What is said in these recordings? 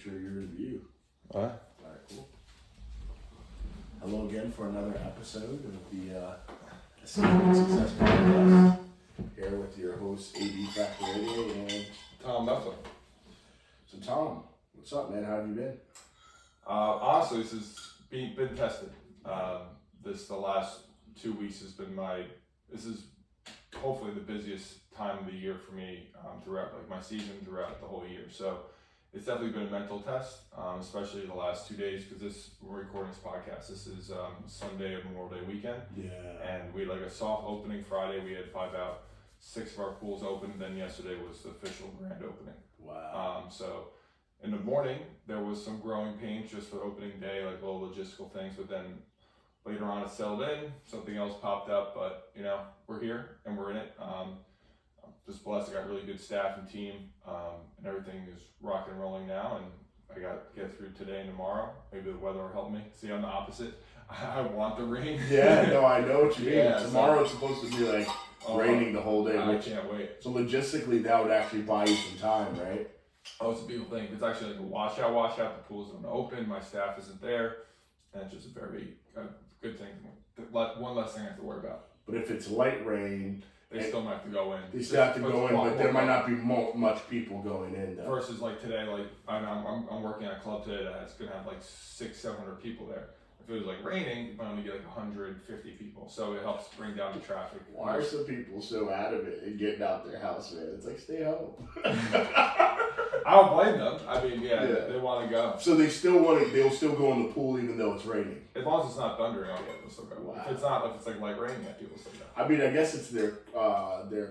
sure you're in view. All right. All right, cool. Hello again for another episode of the Achievement Success Podcast. Here with your host, Adedire and Tom Meffler. So Tom, what's up, man? How have you been? Honestly, this has been tested. The last 2 weeks has been this is hopefully the busiest time of the year for me throughout my season, throughout the whole year. So it's definitely been a mental test, especially the last 2 days because we're recording this podcast. This is Sunday of Memorial Day weekend. Yeah. And we had a soft opening Friday. We had 5 out, 6 of our pools open. Then yesterday was the official grand opening. Wow. So in the morning, there was some growing pains just for opening day, like little logistical things, but then later on it settled in, something else popped up, but we're here and we're in it. I'm just blessed. I got really good staff and team, and everything is rocking and rolling now, and I got to get through today and tomorrow. Maybe the weather will help me. See, I'm the opposite. I want the rain. Yeah, no, I know what you mean. Yeah, Tomorrow it's supposed to be raining the whole day. I can't wait. So logistically, that would actually buy you some time, right? Oh, it's a beautiful thing. It's actually like a washout. The pool's don't open. My staff isn't there. And it's just a very good thing. One less thing I have to worry about. But if it's light rain, they still might have to go in. They still have to go in, but there might not be much people going in. Though. Versus today, I'm working at a club today that's gonna have 600-700 people there. If it was raining, you might only get 150 people. So it helps bring down the traffic. Why are some people so adamant in getting out their house, man? It's stay home. I don't blame them. I mean, yeah. They want to go. So they'll still go in the pool even though it's raining. As long as it's not thundering, they'll still go. Wow. If it's light rain, people still go. I mean, I guess it's their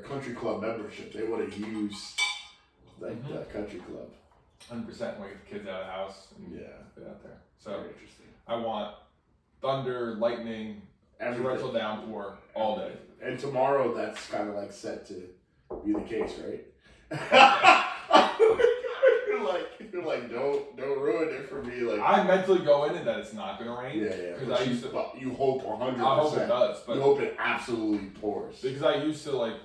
country club membership. They want to use the country club. 100% want to get the kids out of the house and get out there. So very interesting. I want thunder, lightning, torrential downpour all day. And tomorrow, that's kind of set to be the case, right? you're like, don't ruin it for me. I mentally go in that it's not gonna rain. Yeah. Because you hope 100%. I hope it does, but you hope it absolutely pours. Because I used to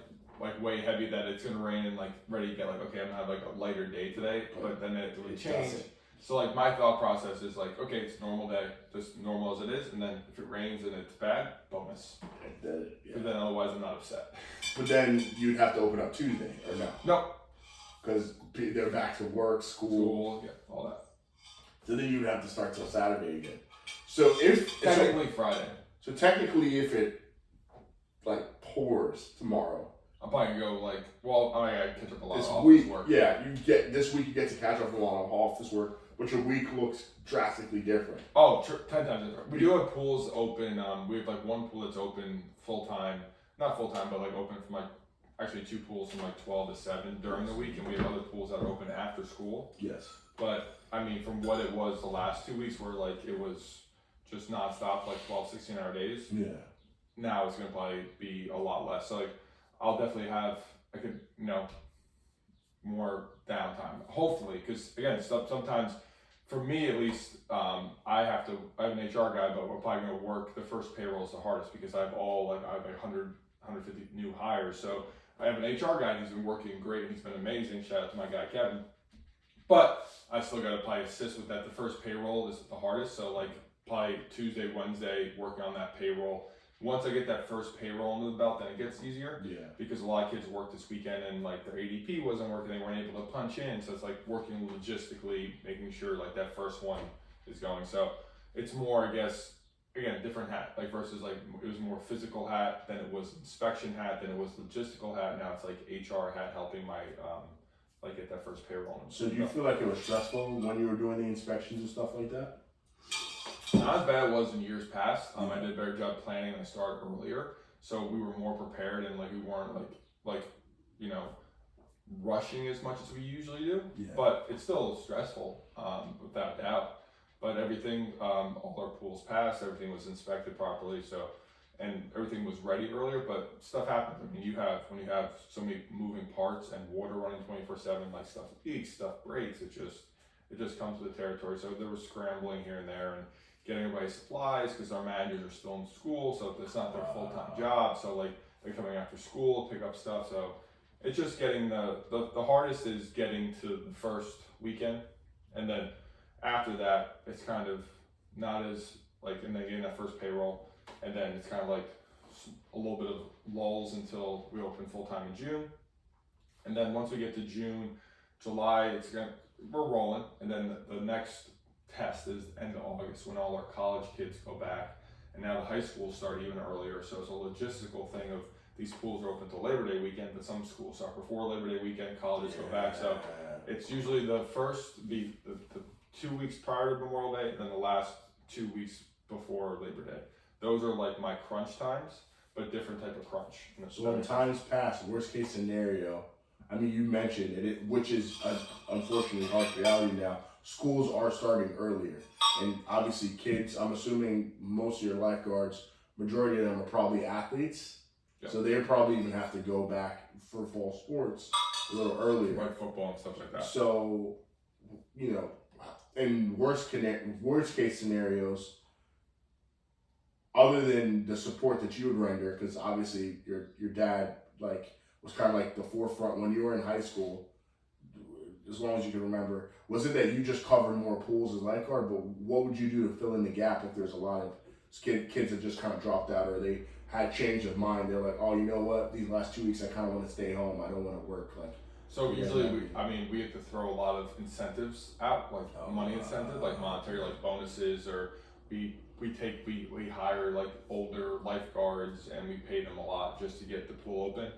weigh heavy that it's gonna rain and ready to get okay, I'm gonna have a lighter day today, but then it would change. So my thought process is okay, it's a normal day, just normal as it is, and then if it rains and it's bad, bonus. But then otherwise I'm not upset. But then you'd have to open up Tuesday, or no? No. Because they're back to work, school, all that. So then you'd have to start till Saturday again. So if technically Friday. So technically, if it pours tomorrow, I'm probably gonna go I gotta catch up a lot this of week. Work. Yeah, this week you get to catch up a lot of office work, but your week looks drastically different. Oh, 10 times different. We do have pools open. We have one pool that's open full time, not full time, but open from actually 2 pools from 12 to 7 during the week, and we have other pools that are open after school. Yes. But I mean, from what it was the last 2 weeks, where it was just nonstop, 12, 16-hour days. Yeah. Now it's gonna probably be a lot less. So I'll definitely have more downtime, hopefully, because again, sometimes for me at least, I have an HR guy, but we're probably gonna work the first payroll is the hardest because I have 100, 150 new hires. So I have an HR guy and he's been working great and he's been amazing. Shout out to my guy Kevin. But I still gotta probably assist with that. The first payroll is the hardest. So probably Tuesday, Wednesday, working on that payroll. Once I get that first payroll under the belt, then it gets easier. Yeah. Because a lot of kids worked this weekend and their ADP wasn't working, they weren't able to punch in. So it's working logistically, making sure that first one is going. So it's more, I guess, again, different hat. Versus it was more physical hat, then it was inspection hat, then it was logistical hat. Now it's HR hat helping my get that first payroll. So do you feel like it was stressful when you were doing the inspections and stuff like that? Not as bad as it was in years past. I did a better job planning and I started earlier. So we were more prepared and we weren't rushing as much as we usually do. Yeah. But it's still stressful, without doubt. But everything, all our pools passed, everything was inspected properly, and everything was ready earlier, but stuff happens. I mean, when you have so many moving parts and water running 24/7, stuff leaks, stuff breaks, it just comes with the territory. So there was scrambling here and there and getting everybody's supplies because our managers are still in school, so it's not their full-time job. So they're coming after school to pick up stuff. So it's just getting the hardest is getting to the first weekend And then after that, it's kind of not as like, and then getting that first payroll, and then it's kind of like a little bit of lulls until we open full time in June. And then once we get to June, July, we're rolling, and then the next test is end of August when all our college kids go back, and now the high schools start even earlier. So it's a logistical thing of these pools are open till Labor Day weekend, but some schools start before Labor Day weekend. Colleges go back, so it's usually the 2 weeks prior to Memorial Day, and then the last 2 weeks before Labor Day. Those are like my crunch times, but different type of crunch. So in times past, worst case scenario, I mean, you mentioned it, which is unfortunately harsh reality now. Schools are starting earlier, and obviously kids, I'm assuming most of your lifeguards, majority of them are probably athletes. Yep. So they probably even have to go back for fall sports a little earlier. Like football and stuff like that. So, you know, in worst case scenarios, other than the support that you would render, because obviously your dad was kind of like the forefront when you were in high school, as long as you can remember. Was it that you just covered more pools as lifeguard, but what would you do to fill in the gap if there's a lot of kids that just kind of dropped out, or they had change of mind? They're like, oh, you know what? These last 2 weeks, I kind of want to stay home. I don't want to work. So usually, we have to throw a lot of incentives out, like money incentive, like monetary, like bonuses, or we hire like older lifeguards and we pay them a lot just to get the pool open.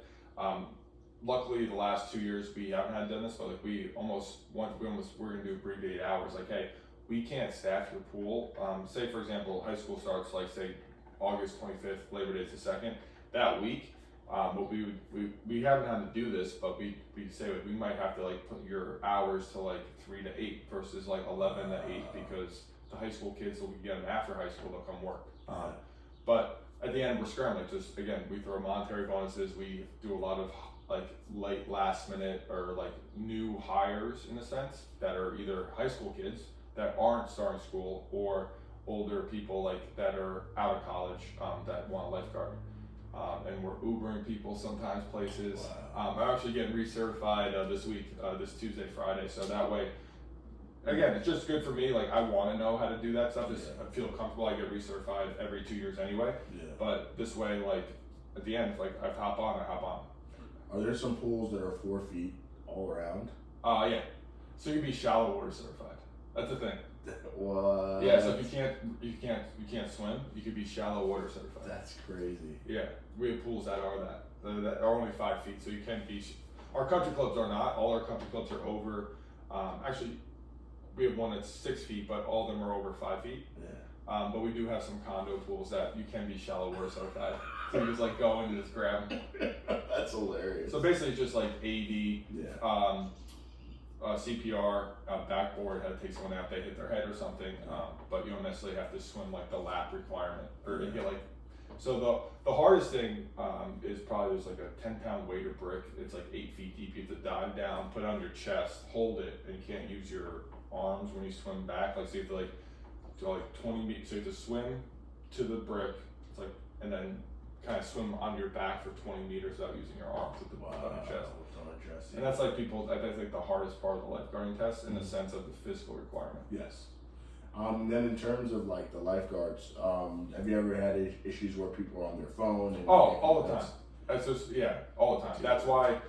Luckily, the last 2 years we haven't had done this, but like we're gonna do abbreviated hours. Like, hey, we can't staff your pool. Say for example, high school starts like say August 25th, Labor Day is the 2nd. That week, but we haven't had to do this, but we say like we might have to like put your hours to like 3 to 8 versus like 11 to 8 because the high school kids will get them after high school, they'll come work. But at the end, we're scrambling. Just again, we throw monetary bonuses. We do a lot of like late last minute or like new hires in a sense that are either high school kids that aren't starting school or older people like that are out of college that want a lifeguard. And we're Ubering people sometimes places. Wow. I'm actually getting recertified this week, this Tuesday, Friday. So that way, again, it's just good for me. Like, I want to know how to do that stuff. I feel comfortable. I get recertified every 2 years anyway. Yeah. But this way, like, at the end, like, I hop on. Are there some pools that are 4 feet all around? Yeah. So you can be shallow water certified. That's the thing. What? Yeah. So if you can't swim, you could be shallow water certified. That's crazy. Yeah. We have pools that are that are only 5 feet, so you can be. Our country clubs are not. All our country clubs are over. Actually, we have one that's 6 feet, but all of them are over 5 feet. Yeah. But we do have some condo pools that you can be shallow water certified. So you just like go in and just grab them. That's hilarious. So basically, it's just like AD, CPR, backboard, how to take someone out, they hit their head or something. But you don't necessarily have to swim like the lap requirement, or you get like. So the hardest thing is probably there's like a 10-pound weight or brick. It's like 8 feet deep. You have to dive down, put it on your chest, hold it, and you can't use your arms when you swim back. Like so you have to do 20 meters. So you have to swim to the brick. It's like and then kind of swim on your back for 20 meters without using your arms with the on your chest. Yeah. And that's like that's like the hardest part of the lifeguarding test in the sense of the physical requirement. Yes. Then in terms of like the lifeguards, have you ever had issues where people are on their phone? And all the time. That's just all the time. That's why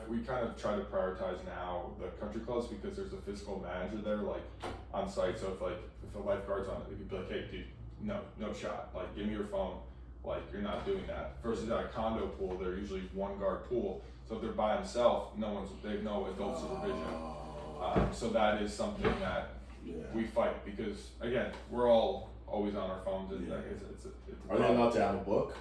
we kind of try to prioritize now the country clubs because there's a physical manager there like on site. So if a lifeguard's on it, they could be like, hey dude, no shot. Like give me your phone. Like you're not doing that. Versus at a condo pool, they're usually one guard pool. So if they're by themselves, they have no adult supervision. So that is something that we fight because again, we're all always on our phones. And it's Are they allowed to have a book?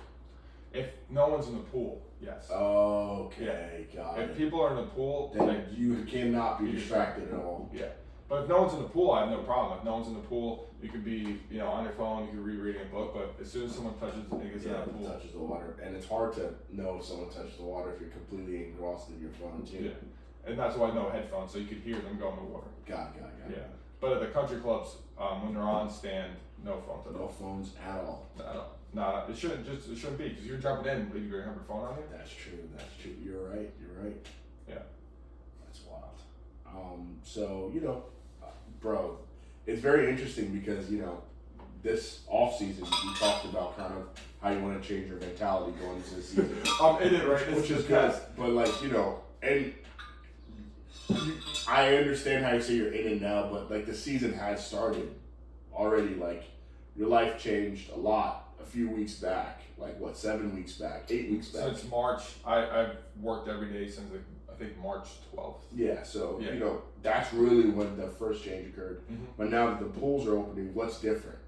If no one's in the pool, yes. Okay, got it. If people are in the pool, then you cannot be distracted at all. Yeah. But if no one's in the pool, I have no problem. If no one's in the pool, you could be, on your phone, you could be reading a book, but as soon as someone touches in that pool. Touches the water. And it's hard to know if someone touches the water if you're completely engrossed in your phone too. Yeah. And that's why no headphones, so you could hear them go in the water. Got it. Yeah. But at the country clubs, when they're on stand, no phones at all. No phones at all. No, it shouldn't be, because you're jumping in, you're going to have your phone on you. That's true. You're right. Yeah. That's wild. So bro, it's very interesting because this off season we talked about kind of how you want to change your mentality going into the season. In it, right? Which is good, but and I understand how you say you're in it now, but the season has started already. Your life changed a lot a few weeks back. 7 weeks back, 8 weeks back. Since March, I've worked every day since I think March 12th. Yeah, so that's really when the first change occurred. Mm-hmm. But now that the pools are opening, what's different?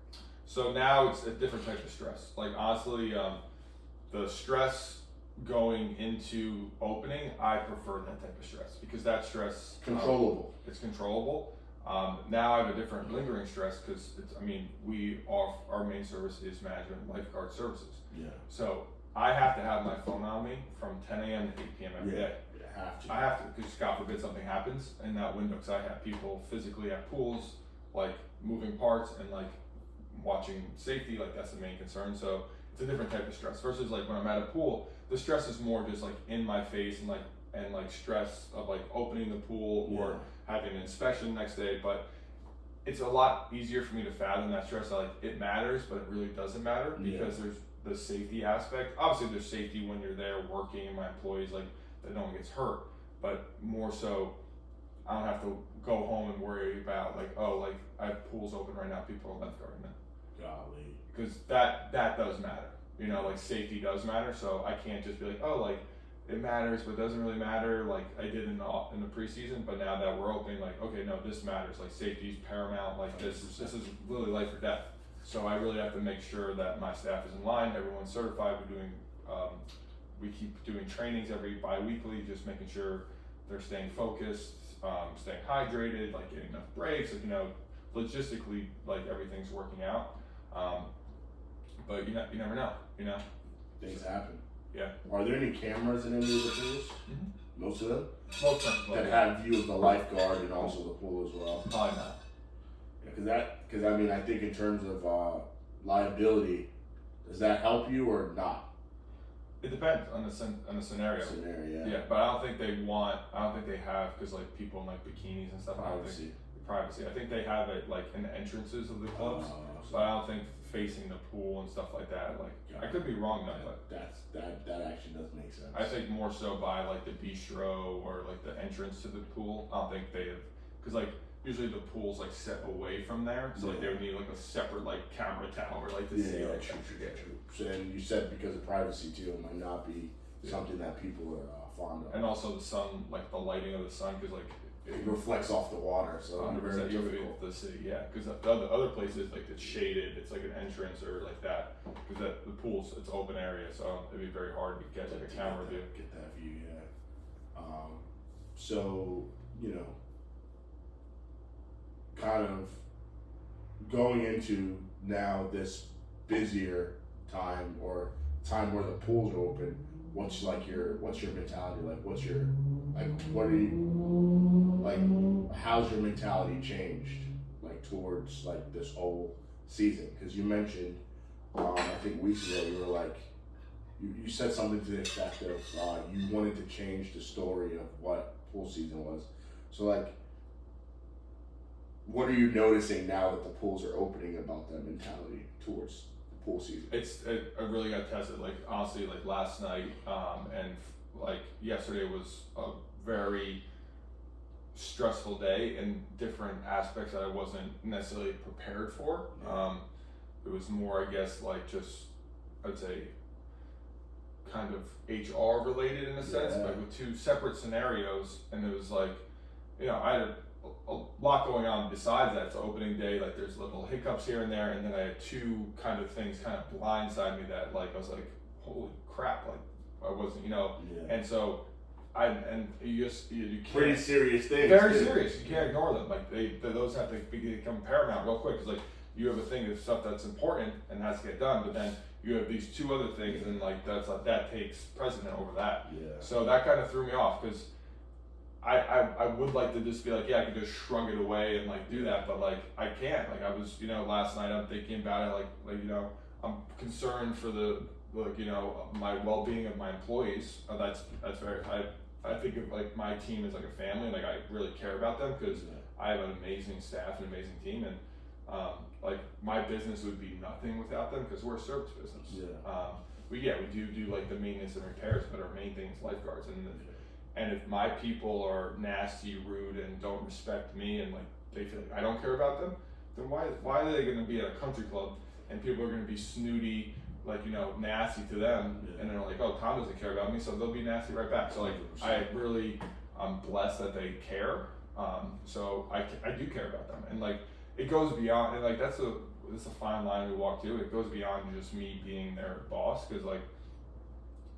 So now it's a different type of stress. Honestly, the stress going into opening, I prefer that type of stress because that stress controllable. It's controllable. Now I have a different lingering stress because our main service is management and lifeguard services. Yeah. So I have to have my phone on me from 10 a.m. to 8 p.m. every day. I have to because God forbid something happens in that window because I have people physically at pools moving parts and watching safety. That's the main concern. So it's a different type of stress versus when I'm at a pool, the stress is more just in my face and stress of opening the pool or having an inspection the next day. But it's a lot easier for me to fathom that stress. It matters, but it really doesn't matter because there's the safety aspect. Obviously there's safety when you're there working and my employees that no one gets hurt, but more so I don't have to go home and worry about I have pools open right now, people are lifeguarding them. Golly. Because that does matter. Safety does matter, so I can't just be it matters, but it doesn't really matter I did in the preseason, but now that we're opening, okay, no, this matters. Safety is paramount. This is really life or death. So I really have to make sure that my staff is in line, everyone's certified. We keep doing trainings every bi-weekly, just making sure they're staying focused, staying hydrated, getting enough breaks, logistically, everything's working out. But you never know, Things happen. Yeah. Are there any cameras in any of the pools? Mm-hmm. Most of them? Most of them. That have view of the lifeguard and also the pool as well? Probably not. Because I think in terms of liability, does that help you or not? It depends on the scenario. Yeah, but I don't think they have because people in bikinis and stuff. Privacy. I think they have it in the entrances of the clubs, but I don't think facing the pool and stuff like that. I could be wrong though, but that actually does make sense. I think more so by the bistro or the entrance to the pool. I don't think they have because usually the pool's set away from there, so they would need a separate camera tower to see true. So, and you said because of privacy too, it might not be something that people are fond of. And also the sun, the lighting of the sun, because it reflects off the water, so 100% you'll be able to see. Yeah, because the other places it's shaded, it's an entrance or that, because the pool's it's open area, so it'd be very hard to get a camera view. Get that view, so kind of going into now this busier time or time where the pools are open, what's your mentality how's your mentality changed towards this whole season? Because you mentioned I think weeks ago you were you said something to the effect of you wanted to change the story of what pool season was. So what are you noticing now that the pools are opening about that mentality towards the pool season? I really got tested. Honestly, last night and yesterday was a very stressful day in different aspects that I wasn't necessarily prepared for. It was more, I guess, I'd say kind of HR related in a sense, with two separate scenarios, and it was I had a lot going on besides that. It's opening day, there's little hiccups here and there, and then I had two kind of things kind of blindside me that I was holy crap, I wasn't, and so you can't, pretty serious things. Very serious. You can't ignore them. Those have to become paramount real quick because you have a thing of stuff that's important and has to get done, but then you have these two other things, and that takes precedent over that. Yeah. So that kind of threw me off because I would like to just be I could just shrug it away and do that, but I can't. I was last night I'm thinking about it I'm concerned for the my well-being of my employees. That's very I think of like my team as like a family, like I really care about them because I have an amazing staff, an amazing team, and like my business would be nothing without them because we're a service business. We do like the maintenance and repairs, but our main thing is lifeguards. And if my people are nasty, rude, and don't respect me, and like they feel like I don't care about them, then why are they going to be at a country club and people are going to be snooty, like nasty to them, and they're like, oh, Tom doesn't care about me, so they'll be nasty right back. So like 100%. I'm blessed that they care. So I do care about them, and like it goes beyond, and like that's a fine line we walk to. It goes beyond just me being their boss, because like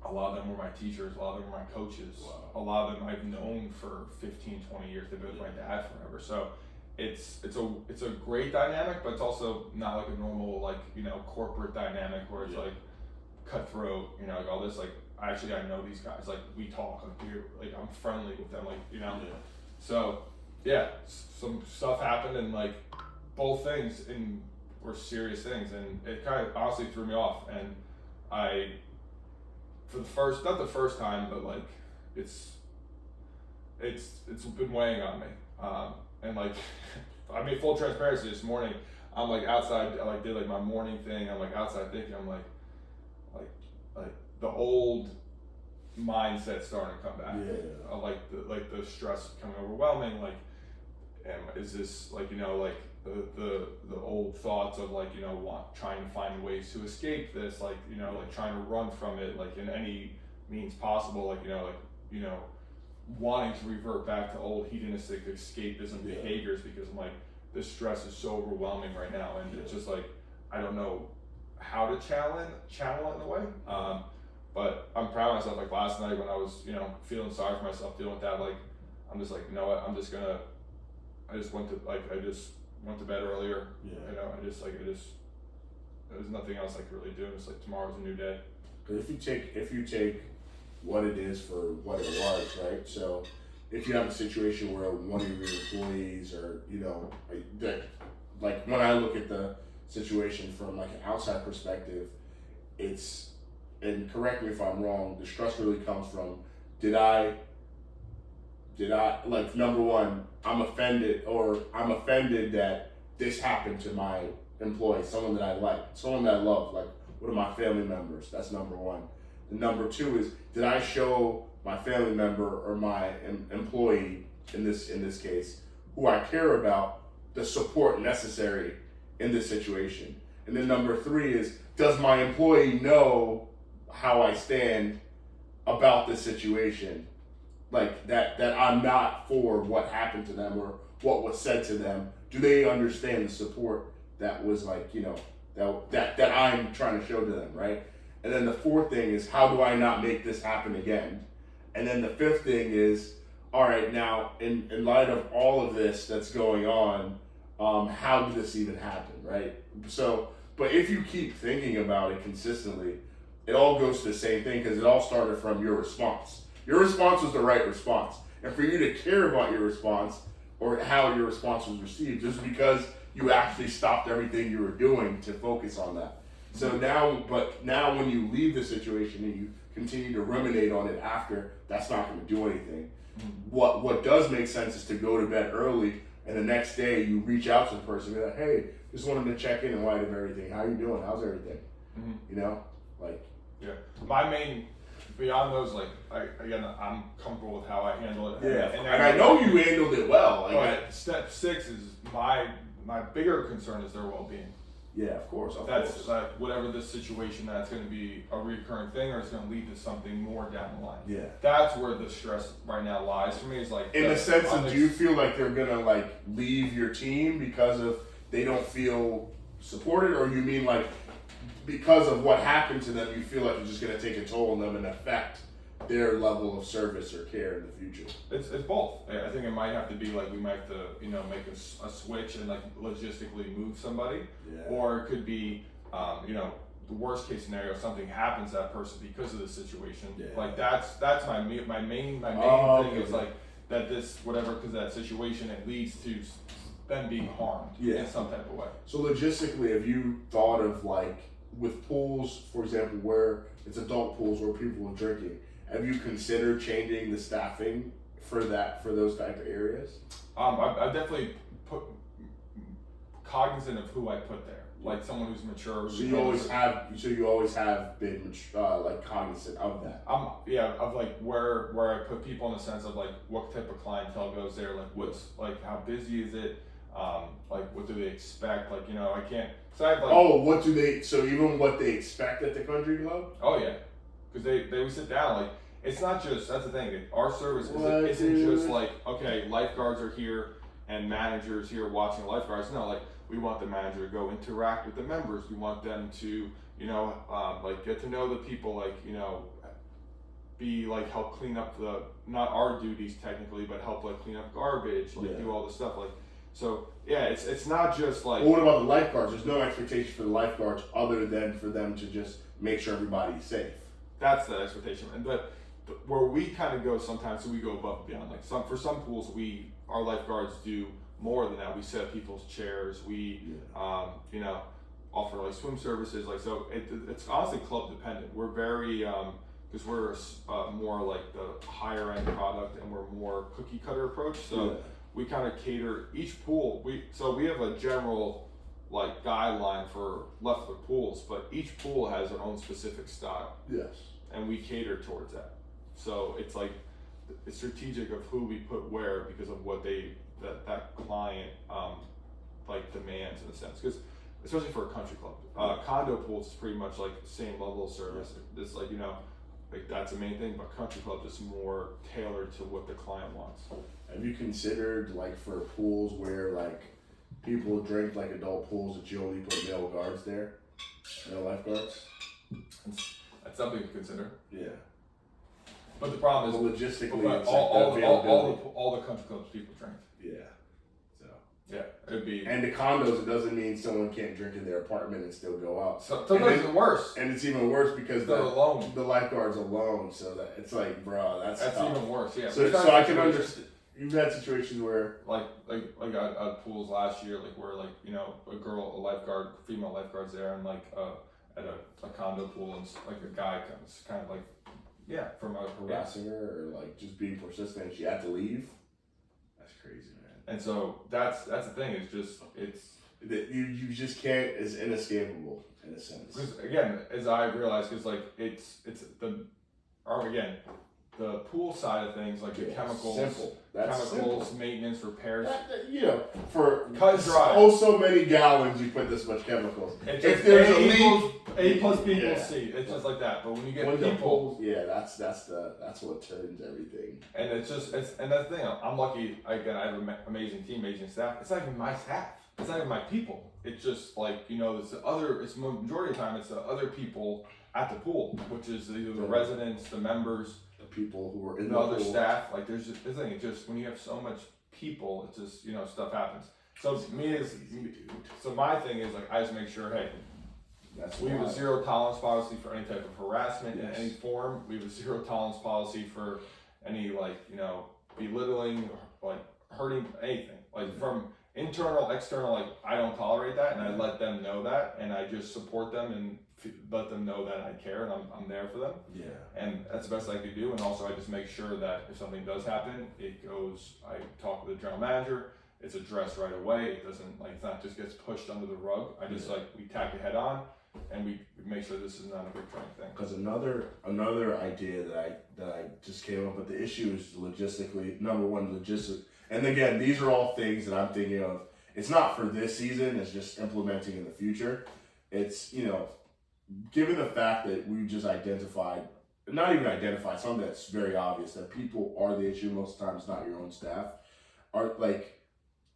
a lot of them were my teachers, a lot of them were my coaches. Wow. A lot of them I've known for 15, 20 years. They've been with my dad forever. So it's a great dynamic, but it's also not like a normal corporate dynamic where it's like cutthroat, like all this. Like I know these guys. Like we talk, like I'm friendly with them, So some stuff happened, and like both things were serious things, and it kind of honestly threw me off. And not the first time, but like it's been weighing on me. And like I made full transparency this morning. I'm like outside. I like did like my morning thing. I'm like outside thinking. I'm like the old mindset starting to come back. Like the stress becoming overwhelming. Like, is this like the old thoughts of trying to find ways to escape this, like trying to run from it, like in any means possible, wanting to revert back to old hedonistic escapism behaviors, because I'm like, this stress is so overwhelming right now, and it's just like I don't know how to channel it in a way. But I'm proud of myself. Like last night when I was feeling sorry for myself dealing with that, like I'm just like, you know what, I just went to bed earlier. There's nothing else I could really do. It's like tomorrow's a new day. If you take what it is for what it was, right? So if you have a situation where one of your employees, or like when I look at the situation from like an outside perspective, it's, and correct me if I'm wrong, the stress really comes from, did I like, number one, I'm offended that this happened to my employee, someone that I like, someone that I love, like one of my family members. That's number one. And number two is, did I show my family member or my employee in this case, who I care about, the support necessary in this situation? And then number three is, does my employee know how I stand about this situation? Like that I'm not for what happened to them or what was said to them. Do they understand the support that was that I'm trying to show to them, right? And then the fourth thing is, how do I not make this happen again? And then the fifth thing is, all right, now in light of all of this that's going on, how did this even happen, right? So, but if you keep thinking about it consistently, it all goes to the same thing, because it all started from your response. Your response was the right response. And for you to care about your response or how your response was received, just because you actually stopped everything you were doing to focus on that. So now when you leave the situation and you continue to ruminate on it after, that's not going to do anything. What does make sense is to go to bed early, and the next day you reach out to the person and be like, hey, just wanted to check in light of everything. How you doing? How's everything? My main, beyond those, I'm comfortable with how I handle it. And I know you handled it well. Step 6 is my bigger concern is their well-being. Yeah, of course. That's like whatever this situation, that's going to be a recurring thing, or it's going to lead to something more down the line. Yeah, that's where the stress right now lies for me. Is like, in the sense of, do you feel like they're going to leave your team because of they don't feel supported, or you mean because of what happened to them, you feel like it's just going to take a toll on them and affect their level of service or care in the future? It's both. I think it might have to be we might have to make a switch and logistically move somebody, or it could be the worst case scenario, something happens to that person because of the situation. That's my main thing is that this whatever, because of that situation, it leads to them being harmed in some type of way. So logistically, have you thought of with pools, for example, where it's adult pools where people are drinking, have you considered changing the staffing for those type of areas? I definitely put cognizant of who I put there, like someone who's mature. So you always have been like cognizant of that. Of like where I put people in the sense of like what type of clientele goes there, like what's like how busy is it, like what do they expect, like I can't. So I have like what do they? So even what they expect at the country club? Oh yeah, because they would sit down like. It's not just, that's the thing, our service isn't just like, okay, lifeguards are here and managers here watching lifeguards. No, like, we want the manager to go interact with the members. We want them to, like, get to know the people, like, be like, help clean up not our duties technically, but help like clean up garbage, like do all the stuff. Like, so yeah, it's not just like. Well, what about the lifeguards? There's no expectation for the lifeguards other than for them to just make sure everybody's safe. That's the expectation. But where we kind of go sometimes, so we go above and beyond. Like for some pools, our lifeguards do more than that. We set up people's chairs. We, offer like swim services. Like so, it's honestly club dependent. We're very because we're more like the higher end product, and we're more cookie cutter approach. So we kind of cater each pool. We have a general like guideline for Leffler pools, but each pool has their own specific style. Yes. And we cater towards that. So it's like it's strategic of who we put where because of what that client like demands in a sense. Because especially for a country club, condo pools is pretty much like the same level of service. It's like like that's the main thing. But country club is more tailored to what the client wants. Have you considered like for pools where like people drink like adult pools that you only put male guards there, no lifeguards? That's something to consider. Yeah. But the problem is logistically, it's all the country clubs people drink. Yeah. So. Yeah, it'd be. And the condos, it doesn't mean someone can't drink in their apartment and still go out. Sometimes it's worse. And it's even worse because they're alone. The lifeguard's alone, so that it's like, bro, that's tough. Even worse. Yeah. So I can understand. You've had situations where like at pools last year, like where like a lifeguard, female lifeguard's there, and like at a condo pool, and like a guy comes kind of like. Yeah, from harassing her or like just being persistent, and she had to leave. That's crazy, man. And so that's the thing. It's that you just can't. It's inescapable in a sense. Because again, as I realized, because like it's the pool side of things, like the chemicals, simple. Maintenance, repairs. For cut dry. So many gallons, you put this much chemicals. If there's a leak, A plus B equals C. It's just like that. But when you get people, that's what turns everything. And and that's the thing. I'm lucky. Again, I have an amazing team, amazing staff. It's not even my staff. It's not even my people. It's just like it's the other. It's majority of the time it's the other people at the pool, which is either the residents, the members. People who are in the other staff, like there's just this thing. It's just when you have so much people, it's just stuff happens. So my thing is like I just make sure, hey, we have a zero tolerance policy for any type of harassment in any form. We have a zero tolerance policy for any belittling, like hurting anything, like from internal, external. Like I don't tolerate that, and I let them know that, and I just support them and let them know that I care and I'm there for them. Yeah. And that's the best I could do. And also I just make sure that if something does happen, I talk with the general manager, it's addressed right away. It doesn't it's not just gets pushed under the rug. I just we tack it head on and we make sure this is not a recurring thing. Because another idea that I just came up with, the issue is logistically, number one, logistics. And again, these are all things that I'm thinking of. It's not for this season, it's just implementing in the future. It's, given the fact that we just not even identified, something that's very obvious, that people are the issue most times, not your own staff, are like,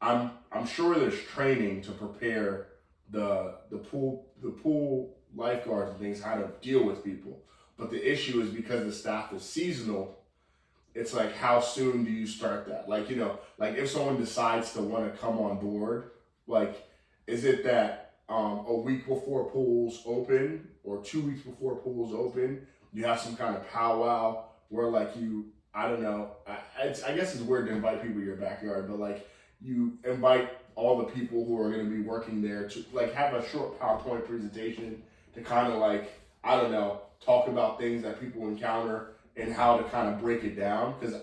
I'm sure there's training to prepare the pool lifeguards and things how to deal with people. But the issue is because the staff is seasonal, it's like, how soon do you start that? Like, like if someone decides to want to come on board, like, is it that a week before pools open or 2 weeks before pools open, you have some kind of powwow where like I don't know, I guess it's weird to invite people to your backyard, but like you invite all the people who are going to be working there to like have a short PowerPoint presentation to kind of like, I don't know, talk about things that people encounter and how to kind of break it down, because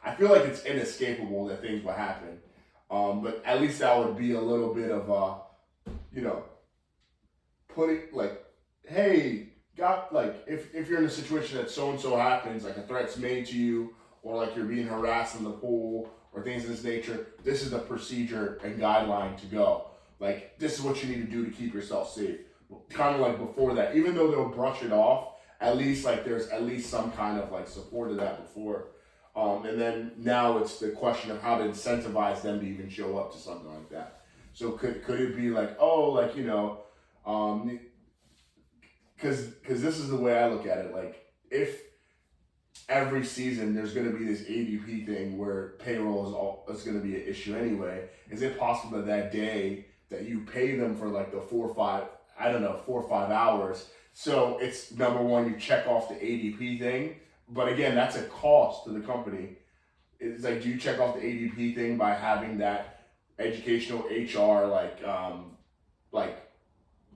I feel like it's inescapable that things will happen. But at least that would be a little bit of putting like, hey, if you're in a situation that so and so happens, like a threat's made to you, or like you're being harassed in the pool, or things of this nature, this is the procedure and guideline to go. Like, this is what you need to do to keep yourself safe. Kind of like before that, even though they'll brush it off, at least like there's at least some kind of like support of that before. And then now it's the question of how to incentivize them to even show up to something like that. So could it be like, oh, like, because this is the way I look at it. Like, if every season there's going to be this ADP thing where payroll is going to be an issue anyway, is it possible that day that you pay them for like the 4 or 5 hours, so it's number one, you check off the ADP thing, but again, that's a cost to the company. It's like, do you check off the ADP thing by having that educational HR like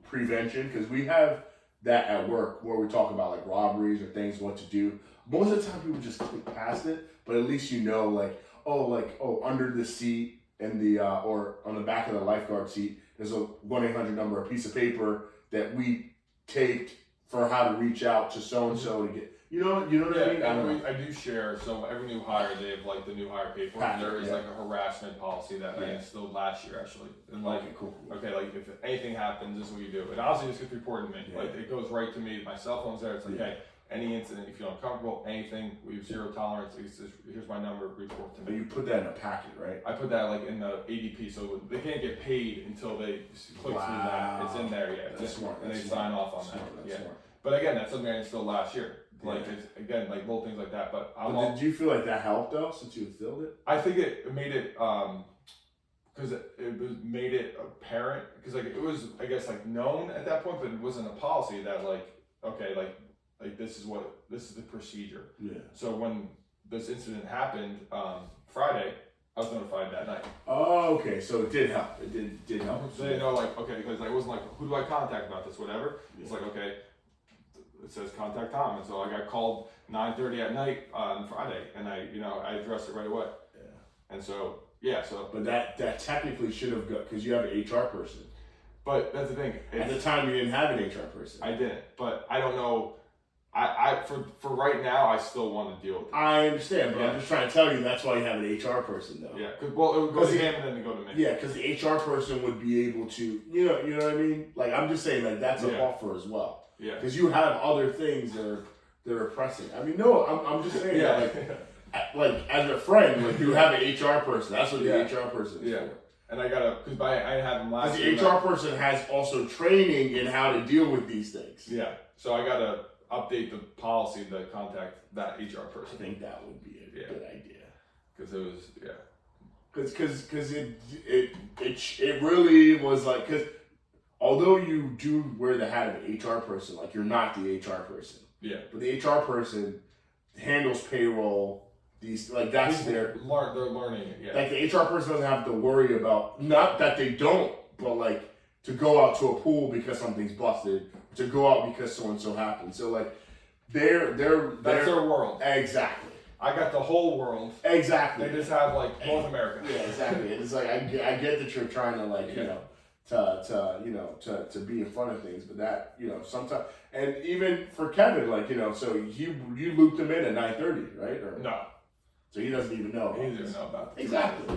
prevention? Because we have that at work where we talk about like robberies or things, what to do. Most of the time people just click past it, but at least under the seat and the or on the back of the lifeguard seat, there's a 1-800 number, a piece of paper that we taped for how to reach out to so and so to get. You know what I mean? I do share. So every new hire, they have like the new hire paperwork. There is like a harassment policy that I instilled last year actually. And like, okay, like if anything happens, this is what you do. And honestly, this gets reported to me. Yeah. Like it goes right to me. My cell phone's there. It's like, hey, any incident, you feel uncomfortable, anything, we have zero tolerance. Here's my number. Report to me. But you put that in a packet, right? I put that like in the ADP, so they can't get paid until they click through that. It's in there, yeah. That's smart. And they sign off on that. Yeah. Smart. But again, that's something I instilled last year. Like it's, again, like little things like that. But did you feel like that helped though, since you instilled it? I think it made it because it made it apparent, because like it was, I guess, like known at that point, but it wasn't a policy that like, okay, like this is the procedure. Yeah. So when this incident happened Friday, I was notified that night. Oh, okay. So it did help. It did help. So they know, like, okay, because I wasn't like, who do I contact about this, whatever. Yeah. It's like, okay, it says contact Tom, and so I got called 9:30 at night on Friday, and I addressed it right away. Yeah. And so But that technically should have got, because you have an HR person. But that's the thing. At the time, you didn't have an HR person. I didn't, but I don't know. For right now, I still want to deal with it. I understand, but I'm just trying to tell you that's why you have an HR person, though. Yeah, it would go to him and then it go to me. Yeah, because the HR person would be able to, you know what I mean? Like, I'm just saying, like, that's a buffer as well. Yeah. Because you have other things that are pressing. I mean, no, I'm just saying that, like as a friend, like you have an HR person. That's what the HR person is for. And I had him last year. The HR person has also training in how to deal with these things. Yeah. So I gotta update the policy to contact that HR person. I think that would be a good idea. Because it was Because it really was like, because although you do wear the hat of an HR person, like you're not the HR person. Yeah. But the HR person handles payroll. These that's they're learning it. Yeah. Like the HR person doesn't have to worry about, not that they don't, but like to go out to a pool because something's busted, to go out because so and so happened. So like they're that's their world. Exactly. I got the whole world. Exactly. They just have like North America. Yeah, exactly. It's like I get that you're trying to like to be in front of things, but that sometimes, and even for Kevin, like so you looped him in at 9:30, right? Or no. So he doesn't even know. He doesn't even know about it. Exactly.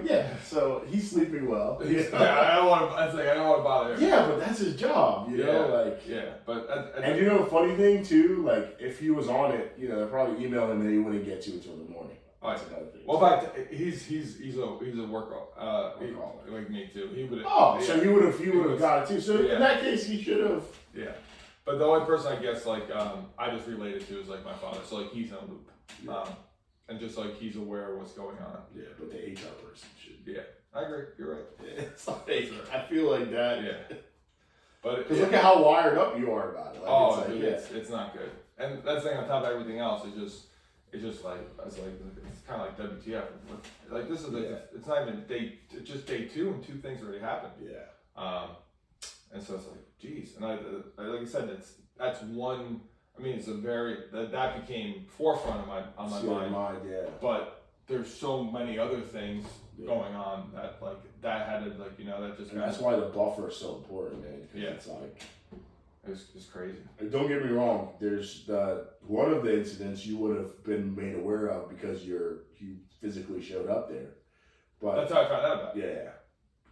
Yeah. So he's sleeping well. I don't want to bother him. Yeah, but that's his job, But and the funny thing too, like if he was on it, they'll probably email him and he wouldn't get to it until the morning. That's another thing. Well, in fact, he's a worker, like me too. He would. So he would have got it too. So in that case, he should have. Yeah. But the only person I guess I just related to is like my father. So like he's in a loop. Yeah. And just like he's aware of what's going on. Yeah, but the HR person should. Yeah, I agree. You're right. Yeah, it's like, I feel like that. Yeah. But because look at how wired up you are about it. Like, it's not good. And that's the thing on top of everything else. It's just like it's kind of like WTF. Like this is it's not even it's just day 2 and 2 things already happened. Yeah. And so it's like, geez. And I like I said, that's one I mean, it's a very that became forefront of my mind. Yeah. But there's so many other things going on that like that had to like that just. And that's why the buffer is so important, man. Yeah. It's like. It's crazy. Don't get me wrong. There's one of the incidents you would have been made aware of because you physically showed up there. But that's how I found out about it.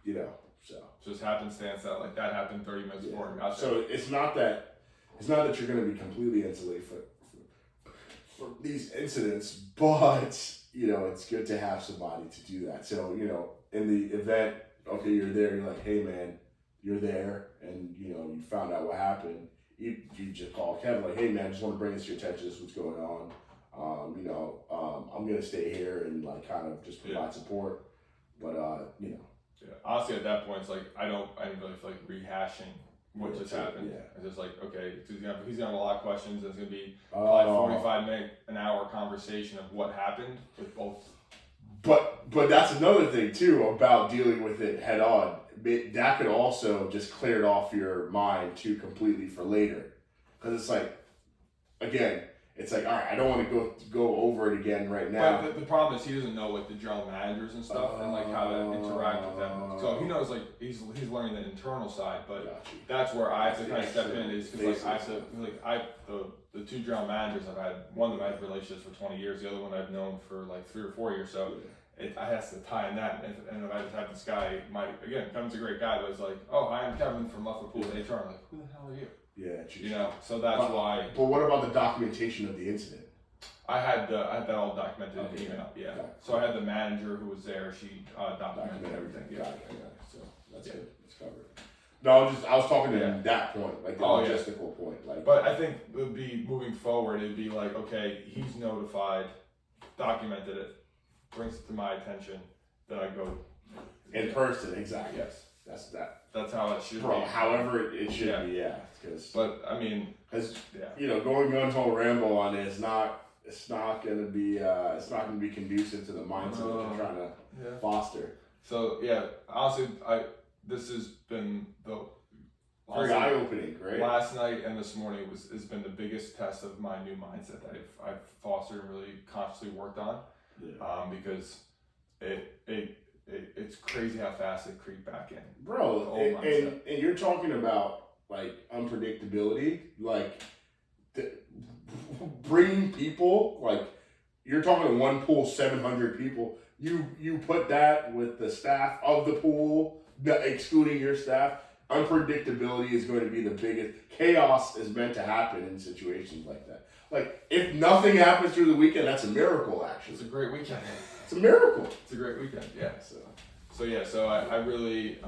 Yeah, so just happenstance that like that happened 30 minutes before I got there. So it's not that you're going to be completely insulated for these incidents, but it's good to have somebody to do that. So in the event, okay, you're there, you're like, hey man, you're there, and you found out what happened. You just call Kevin like, hey man, I just want to bring this to your attention. This is what's going on. I'm gonna stay here and like kind of just provide support. But Yeah. Honestly, at that point, it's like I don't really feel like rehashing what just happened. Yeah. It's just like okay, he's gonna have a lot of questions. It's gonna be probably 45-minute, an hour conversation of what happened with both. But that's another thing too about dealing with it head on. That could also just clear it off your mind too completely for later, because it's like, again, it's like all right, I don't want to go over it again right now. But the problem is he doesn't know like the general managers and stuff and like how to interact with them. So he knows like he's learning the internal side, but that's where I have to kind of step in is because the two general managers I've had, one of them I had relationships for 20 years, the other one I've known for like 3 or 4 years. So. I have to tie in that, and if I just have this guy, Kevin's a great guy, but it's like, oh, hi, I'm Kevin from Muffler Pool HR. I'm like, who the hell are you? Yeah, so that's why. But what about the documentation of the incident? I had that all documented in email. Yeah. Okay. So I had the manager who was there. She documented everything. Yeah. Got it. So that's good. It's covered. No, I was talking to that point, like the logistical point, like. But I think it would be moving forward. It'd be like, okay, he's notified, documented it. Brings it to my attention, then I go in person. Exactly. Yes, that's how it should be. However it should be. Yeah. But I mean, because going gun hole Rambo on it is not. It's not going to be conducive to the mindset that you're trying to foster. So honestly, this has been very eye opening. Right. Last night and this morning has been the biggest test of my new mindset that I've fostered and really consciously worked on. Yeah. Because it's crazy how fast it creep back in, bro. And you're talking about like unpredictability, like bringing people. Like you're talking one pool, 700 people. You put that with the staff of the pool, excluding your staff. Unpredictability is going to be the biggest. Chaos is meant to happen in situations like that. Like, if nothing happens through the weekend, that's a miracle, actually. It's a great weekend. It's a miracle. It's a great weekend, yeah. So I really,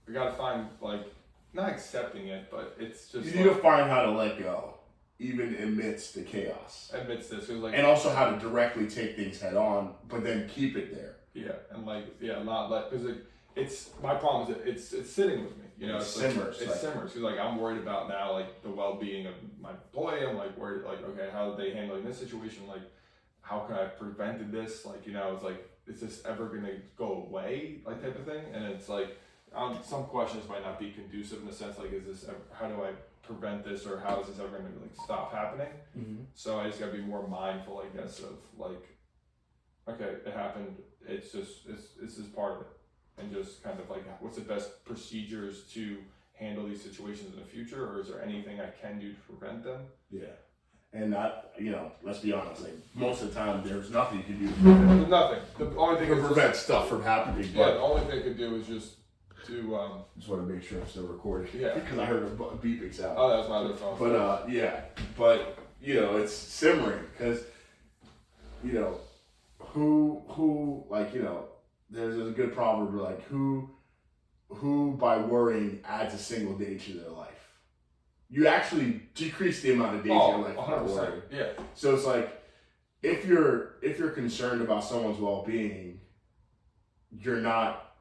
we got to find, like, not accepting it, but it's just... You need to find how to let go, even amidst the chaos. Amidst this. Like, and also how to directly take things head on, but then keep it there. Yeah, and not let... Because it's my problem is it's sitting with me. It simmers. It simmers because I'm worried about now like the well-being of my employee. I'm like worried okay, how are they handling this situation? Like how can I prevented this? It's like is this ever gonna go away? Like type of thing. And it's like some questions might not be conducive in the sense like is this how do I prevent this or how is this ever gonna like stop happening? Mm-hmm. So I just gotta be more mindful, I guess, of like okay, it happened. It's just part of it. And just kind of like, what's the best procedures to handle these situations in the future, or is there anything I can do to prevent them? Yeah, and let's be honest. Like most of the time, there's nothing you can do. There's nothing. The only thing to prevent stuff from happening. Yeah, the only thing I could do is just to. Just want to make sure I'm still recording. Yeah, because I heard a beeping sound. Oh, that was my other phone. But it's simmering because who there's a good proverb like who by worrying adds a single day to their life. You actually decrease the amount of days in your life by worrying. Yeah. So it's like if you're concerned about someone's well-being, you're not.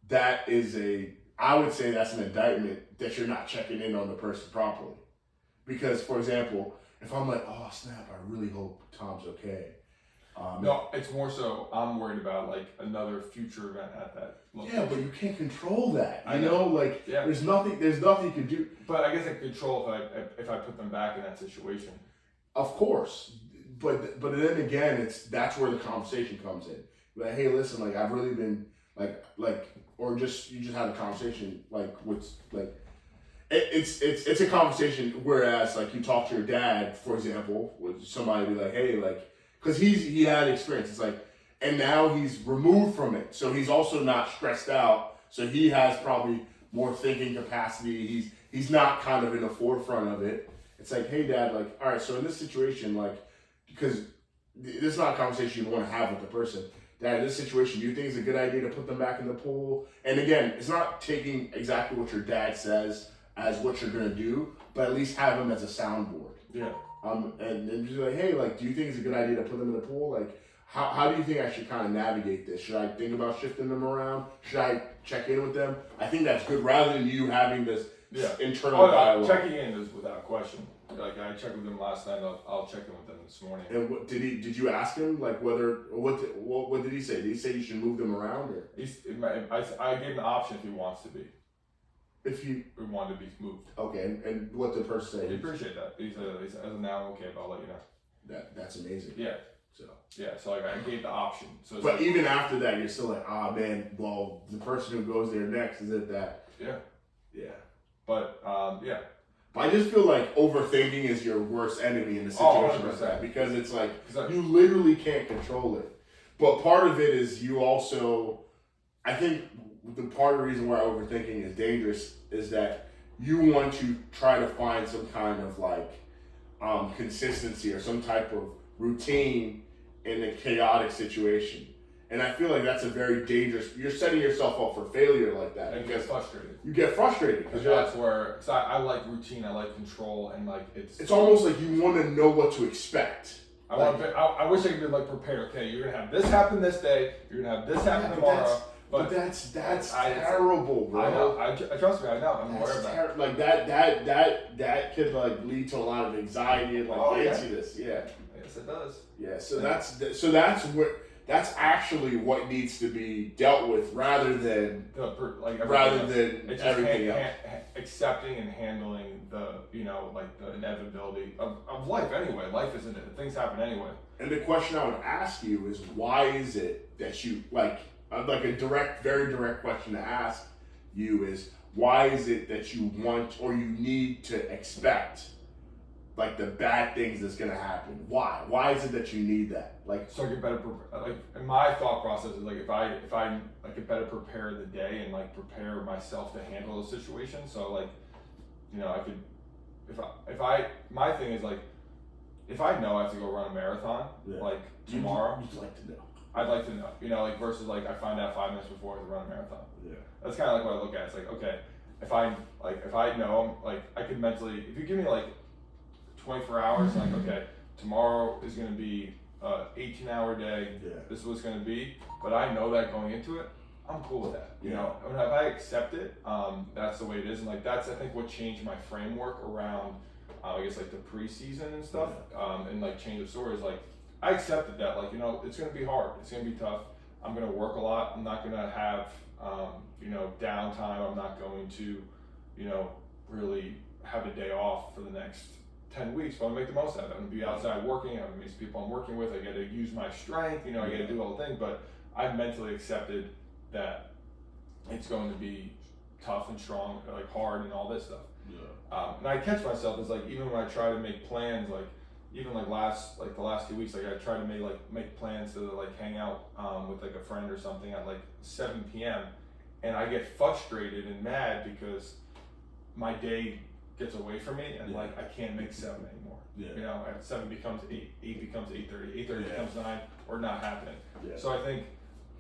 That is I would say that's an indictment that you're not checking in on the person properly. Because, for example, if I'm like, oh snap, I really hope Tom's okay. No, it's more so I'm worried about like another future event at that location. Yeah, but you can't control that. I know. Like Yeah. there's nothing you can do. But I guess I can control if I put them back in that situation. Of course, but then again, that's where the conversation comes in. Like, hey, listen, like I've really been or just you just had a conversation like with like it's a conversation. Whereas like you talk to your dad, for example, with somebody be like, hey, like because he had experience. It's like, and now he's removed from it, so he's also not stressed out. So he has probably more thinking capacity. He's not kind of in the forefront of it. It's like, hey, Dad, like, all right, so in this situation, like, because this is not a conversation you want to have with the person. Dad, in this situation, do you think it's a good idea to put them back in the pool? And again, it's not taking exactly what your dad says as what you're going to do, but at least have them as a soundboard. Yeah. And just like, hey, like, do you think it's a good idea to put them in the pool? Like, how do you think I should kind of navigate this? Should I think about shifting them around? Should I check in with them? I think that's good rather than you having this internal dialogue. Checking in is without question. Like I checked with him last night. I'll check in with them this morning. And what did you ask him like what did he say? Did he say you should move them around or? I gave him the option if he wants to be. If he wanted to be moved. Okay, and what did the person say? He appreciate that. He said, as of now, I'm okay, but I'll let you know. That's amazing. Yeah. So like I gave the option. So but like, even after that, you're still like, man, well, the person who goes there next is it that? Yeah. Yeah. But yeah. But I just feel like overthinking is your worst enemy in a situation like that because it's like you literally can't control it. But part of it is you also, I think the part of the reason why overthinking is dangerous is that you want to try to find some kind of like consistency or some type of routine in a chaotic situation. And I feel like that's a very dangerous, you're setting yourself up for failure like that. And you get frustrated. You get frustrated. Because that's where, cause I like routine, I like control, and like it's almost like you want to know what to expect. I wish I could be like prepared. Okay, you're gonna have this happen this day. You're gonna have this happen tomorrow. But that's terrible, bro. I know. Trust me. I know. I'm aware of that. Like that could like lead to a lot of anxiety and like anxiousness. Yeah. Yes, it does. Yeah. That's actually what needs to be dealt with rather than everything else. Accepting and handling the the inevitability of life anyway. Life isn't it. Things happen anyway. And the question I would ask you is why is it that you like a very direct question to ask you is why is it that you want or you need to expect like the bad things that's gonna happen? Why is it that you need that? Like so I get better. Like in my thought process is like if I could better prepare the day and like prepare myself to handle those situations. So like I could my thing is like if I know I have to go run a marathon like tomorrow. You'd like to know. I'd like to know, like versus like I find out 5 minutes before I have to run a marathon. Yeah. That's kind of like what I look at. It's like okay, if I know like I could mentally if you give me like 24 hours, like okay, tomorrow is going to be 18-hour day. Yeah. This is what's going to be, but I know that going into it, I'm cool with that. You know, if I accept it, that's the way it is, and like that's I think what changed my framework around, I guess like the preseason and stuff, and like change of stories. Like I accepted that, like it's going to be hard, it's going to be tough. I'm going to work a lot. I'm not going to have downtime. I'm not going to, really have a day off for the next 10 weeks, but I'm gonna make the most of it. I'm gonna be outside working, I'm gonna meet people I'm working with, I gotta use my strength, I gotta do all the things, but I've mentally accepted that it's going to be tough and strong, like hard and all this stuff. Yeah. And I catch myself as like, even when I try to make plans, like even like the last 2 weeks, like I try to make plans to like hang out with like a friend or something at like 7 p.m. and I get frustrated and mad because my day gets away from me and like I can't make 7 anymore. Yeah. 7 becomes 8, 8 becomes 8:30, 8:30 becomes 9, or not happening. Yeah. So I think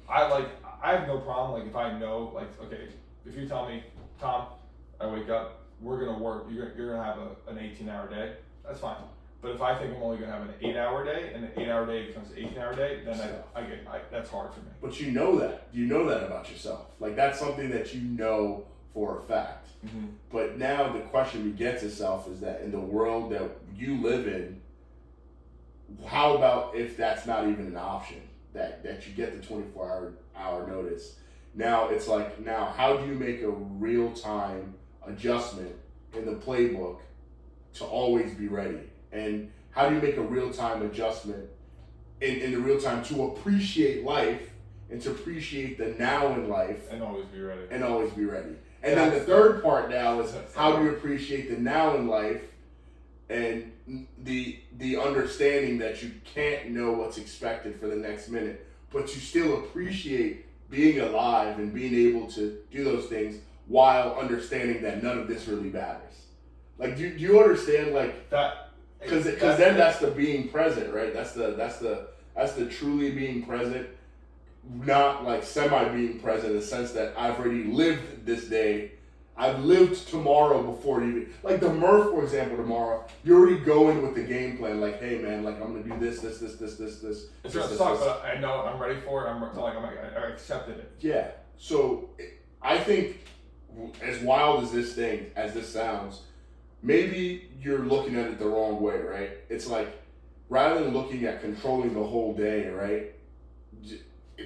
I have no problem like if I know like okay, if you tell me, Tom, I wake up, we're gonna work, you're gonna have an 18-hour day, that's fine. But if I think I'm only gonna have an 8-hour day and the 8-hour day becomes an 18-hour day, then I get that's hard for me. But you know that about yourself. Like that's something that you know for a fact. Mm-hmm. But now the question begets itself is that in the world that you live in, how about if that's not even an option? That you get the 24-hour notice. Now it's like, now how do you make a real time adjustment in the playbook to always be ready? And how do you make a real time adjustment in the real time to appreciate life and to appreciate the now in life and always be ready? And then the third part now is how do you appreciate the now in life and the understanding that you can't know what's expected for the next minute, but you still appreciate being alive and being able to do those things while understanding that none of this really matters. Like, do you understand, like, that? Because then that's the being present, right? That's the truly being present, not like semi being present in the sense that I've already lived this day. I've lived tomorrow before even, like the Murph, for example, tomorrow, you already go in with the game plan, like, hey man, like I'm gonna do this. It's gonna suck, but I know I'm ready for it. I accepted it. Yeah. So I think, as wild as this sounds, maybe you're looking at it the wrong way, right? It's like, rather than looking at controlling the whole day, right?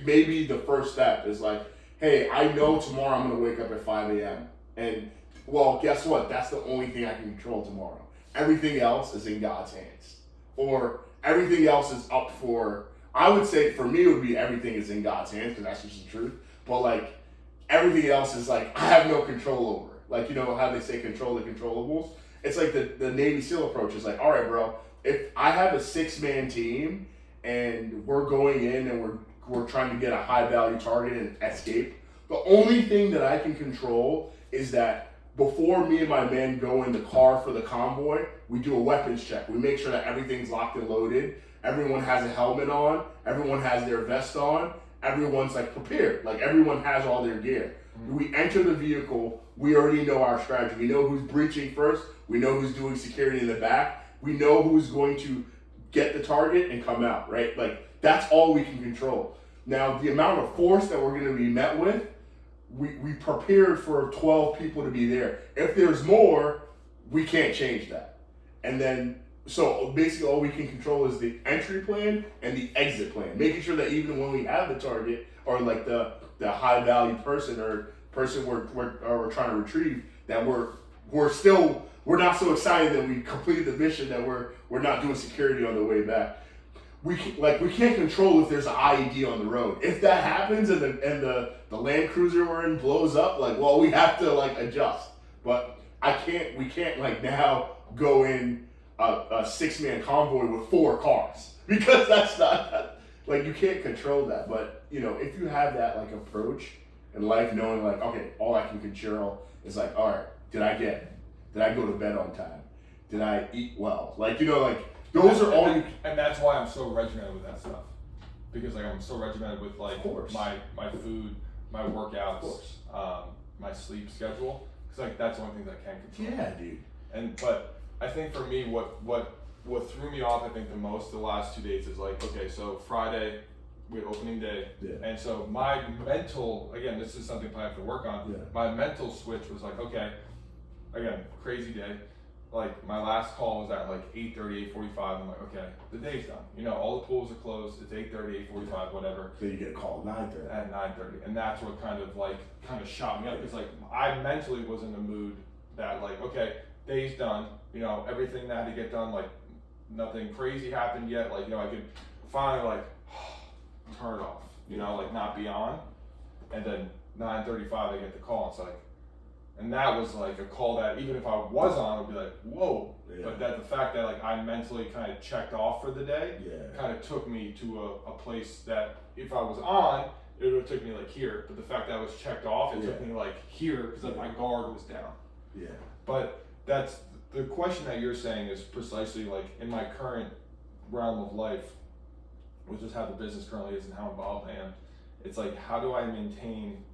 Maybe the first step is like, hey, I know tomorrow I'm gonna wake up at 5 a.m. And, well, guess what? That's the only thing I can control tomorrow. Everything else is in God's hands. Or everything else is up for, I would say for me it would be everything is in God's hands, because that's just the truth. But like, everything else is like, I have no control over. Like, you know how they say control the controllables? It's like the Navy SEAL approach is like, all right, bro, if I have a 6-man team and we're going in and we're trying to get a high value target and escape, the only thing that I can control is that before me and my men go in the car for the convoy, we do a weapons check. We make sure that everything's locked and loaded. Everyone has a helmet on. Everyone has their vest on. Everyone's like prepared. Like everyone has all their gear. Mm-hmm. We enter the vehicle. We already know our strategy. We know who's breaching first. We know who's doing security in the back. We know who's going to get the target and come out, right? Like that's all we can control. Now, the amount of force that we're going to be met with, we prepared for 12 people to be there. If there's more, we can't change that. And then, so basically all we can control is the entry plan and the exit plan. Making sure that even when we have the target or like the high value person or person we're trying to retrieve, that we're not so excited that we completed the mission that we're not doing security on the way back. We can't control if there's an IED on the road. If that happens and the Land Cruiser we're in blows up, like, well, we have to like adjust. But we can't like now go in a 6-man convoy with 4 cars because that's not like, you can't control that. But you know, if you have that like approach in life, knowing like, okay, all I can control is like, all right, did I go to bed on time? Did I eat well? Like, you know, like. Those are all, and that's why I'm so regimented with that stuff, because like I'm so regimented with like my food, my workouts, my sleep schedule, because like that's the only thing that I can control. Yeah, dude. But I think for me, what threw me off, I think the most the last 2 days is like, okay, so Friday we had opening day, and so my mental, again, this is something I have to work on. Yeah. My mental switch was like, okay, again, crazy day. Like my last call was at like 8:30, 8:45. I'm like, okay, the day's done. You know, all the pools are closed. It's 8:30, 8:45, whatever. So you get a call at 9:30. At 9:30, and that's what kind of shot me up, because like I mentally was in the mood that like, okay, day's done. You know, everything that had to get done, like nothing crazy happened yet. Like, you know, I could finally like turn it off. You know, like not be on. And then 9:35, I get the call. It's like. And that was like a call that even if I was on, I'd be like, whoa. Yeah. But that the fact that like I mentally kind of checked off for the day, kind of took me to a place that if I was on, it would have took me like here. But the fact that I was checked off, it took me like here because like my guard was down. Yeah. But that's the question that you're saying is precisely like in my current realm of life, which is how the business currently is and how involved I am. It's like, how do I maintain,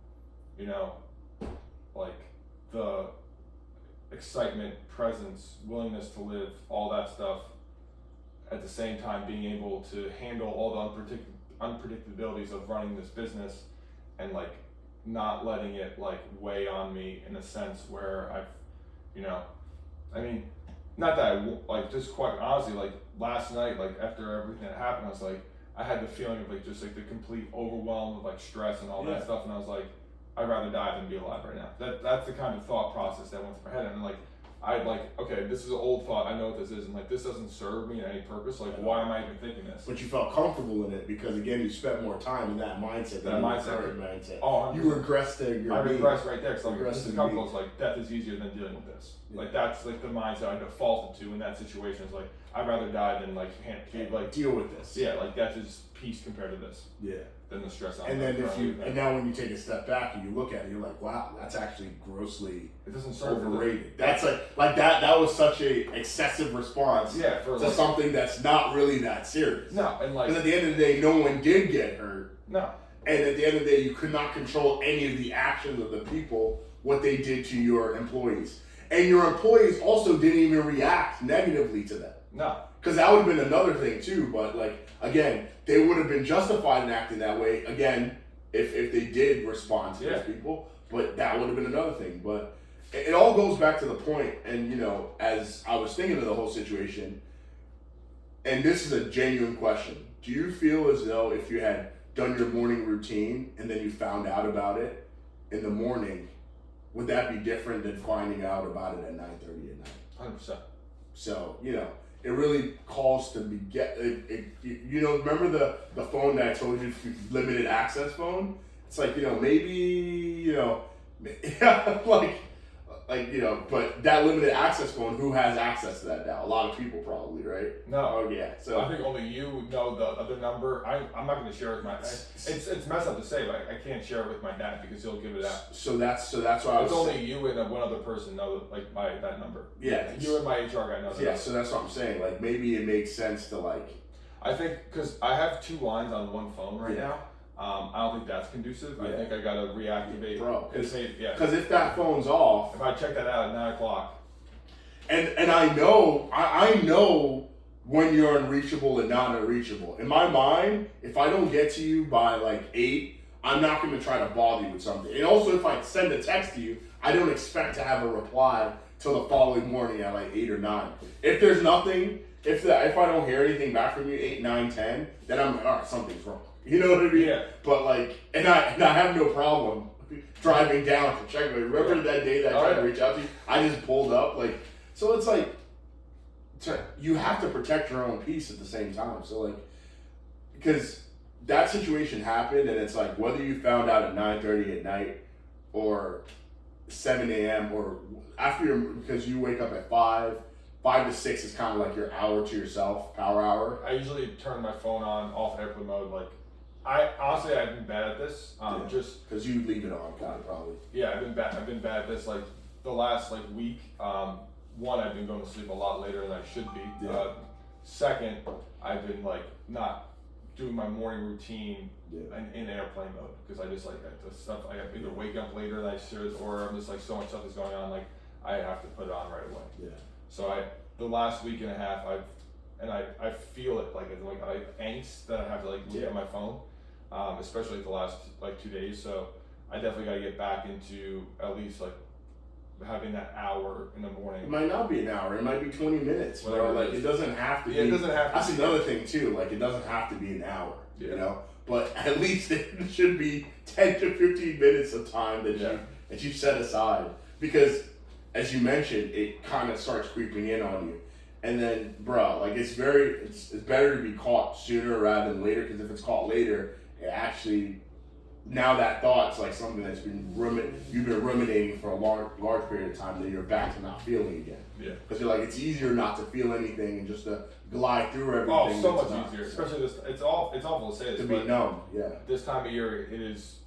you know, like the excitement, presence, willingness to live, all that stuff, at the same time being able to handle all the unpredictabilities of running this business and like not letting it like weigh on me in a sense where I've, you know, I mean, not that like just quite honestly, like last night, like after everything that happened, I was like, I had the feeling of like just like the complete overwhelm of like stress and all that stuff, and I was like, I'd rather die than be alive right now. That's the kind of thought process that went through my head, and like I'd like, okay, this is an old thought. I know what this is, and like this doesn't serve me in any purpose. Like, why am I even thinking this? But you felt comfortable in it because again, you spent more time in that mindset. That mindset. Mindset. Oh, you regressed to your. I regressed right there because like Regressed the couple was like, death is easier than dealing with this. Yeah. Like that's like the mindset I defaulted to in that situation. It's like I'd rather die than like deal with this. Yeah, like that's just peace compared to this. Yeah. Than the stress. And then and now when you take a step back and you look at it, you're like, wow, that's actually grossly it doesn't serve overrated. That's like that was such a excessive response. Yeah, for to like, something that's not really that serious. No, and like because at the end of the day, no one did get hurt. No. And at the end of the day, you could not control any of the actions of the people, what they did to your employees. And your employees also didn't even react negatively to them. No. Because that would have been another thing too. But like, again, they would have been justified in acting that way, again, if they did respond to those people. But that would have been another thing. But it all goes back to the point, and you know, as I was thinking of the whole situation, and this is a genuine question. Do you feel as though if you had done your morning routine and then you found out about it in the morning, would that be different than finding out about it at 9:30 at night? 100%. So, you know, it really calls to be you know, remember the phone that I told you, limited access phone? It's like, you know, maybe, you know, like, you know, but that limited access phone, who has access to that now? A lot of people probably, right? No. Oh, yeah. So I think only you know the other number. I'm not going to share it with my. It's messed up to say, but I can't share it with my dad because he'll give it out. So that's why I was. It's only you and one other person know like that number. Yeah. You and my HR guy know that. Yeah. So that's what I'm saying. Like maybe it makes sense to like. I think because I have 2 lines on one phone right now. I don't think that's conducive. I think I gotta reactivate. Bro, because if that phone's off, if I check that out at 9 o'clock, and I know when you're unreachable and not unreachable. In my mind, if I don't get to you by like 8, I'm not going to try to bother you with something. And also, if I send a text to you, I don't expect to have a reply till the following morning at like 8 or 9. If there's nothing, if I don't hear anything back from you 8, 9, 10, then I'm like, all right, something's wrong. You know what I mean? Yeah. But like, and I have no problem driving down to check. Remember that day that I tried to reach out to you? I just pulled up. Like, so it's like, you have to protect your own peace at the same time. So like, because that situation happened, and it's like whether you found out at 9:30 at night or 7 a.m. or after because you wake up at 5 to 6 is kind of like your hour to yourself, power hour. I usually turn my phone off airplane mode. Like, I've been bad at this. Just because you leave it on, kind of probably. Yeah, I've been bad at this. Like the last week. One, I've been going to sleep a lot later than I should be. Yeah. Second, I've been like not doing my morning routine in airplane mode because I just like the stuff. I either wake up later than I should, or I'm just like so much stuff is going on. Like I have to put it on right away. Yeah. So the last week and a half, I feel it like I have angst that I have to like look at my phone, especially the last 2 days. So I definitely got to get back into at least like having that hour in the morning. It might not be an hour. It might be 20 minutes. Bro. Like it doesn't have to be. Yeah, it doesn't have to. That's another thing too. Like it doesn't have to be an hour. Yeah. You know, but at least it should be 10 to 15 minutes of time that you set aside because, as you mentioned, it kind of starts creeping in on you. And then, bro, like it's better to be caught sooner rather than later because if it's caught later, it actually. Now that thought's like something that's you've been ruminating for a large period of time, then you're back to not feeling again. Yeah. Because you're like, it's easier not to feel anything and just to glide through everything. Oh, so much easier. Especially this. It's awful to say this. To be numb, yeah. This time of year, it is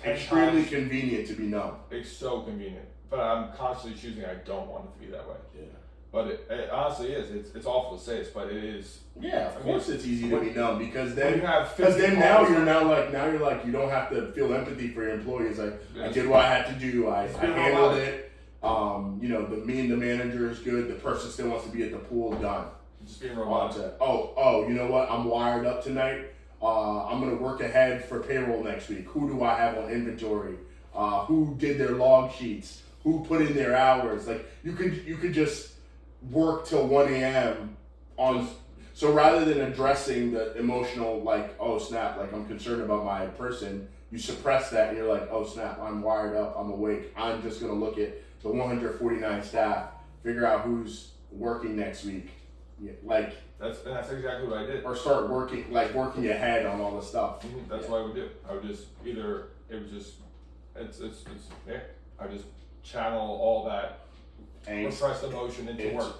extremely convenient to be numb. It's so convenient, but I'm constantly choosing. I don't want it to be that way. Yeah. But it honestly is. It's awful to say this, but it is. Yeah, of course it's easy to be numb because then now you're like you don't have to feel empathy for your employees. Like I did what I had to do. I handled it. You know, me and the manager is good. The person still wants to be at the pool. Done. Just being robotic. You know what? I'm wired up tonight. I'm gonna work ahead for payroll next week. Who do I have on inventory? Who did their log sheets? Who put in their hours? Like you could just work till 1 a.m. on. So rather than addressing the emotional, like, oh snap, like I'm concerned about my person, you suppress that and you're like, oh snap, I'm wired up, I'm awake. I'm just gonna look at the 149 staff, figure out who's working next week, like. That's exactly what I did. Or start working ahead on all the stuff. That's what I would do. I would just either it's yeah. I would just channel all that repressed emotion into work.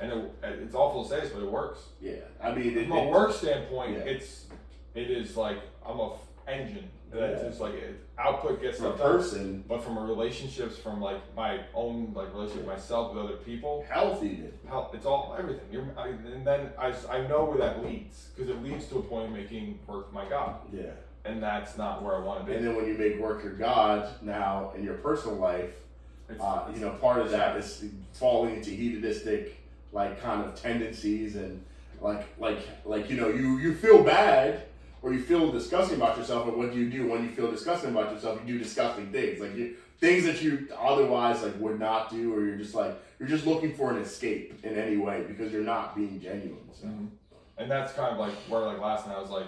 And it's awful to say this, but it works. Yeah, I mean, from a work standpoint, it is like I'm a engine. It's like output gets from a person, but from a relationships, from like my own like relationship with myself with other people, healthy. It's all everything. And then I know where that leads, because it leads to a point of making work my God. Yeah. And that's not where I want to be. And then when you make work your God now in your personal life, part of that is falling into hedonistic like kind of tendencies and you feel bad. Or you feel disgusting about yourself, and what do you do when you feel disgusting about yourself? You do disgusting things, things that you otherwise like would not do, or you're just looking for an escape in any way because you're not being genuine. So. Mm-hmm. And that's kind of like where like last night I was like,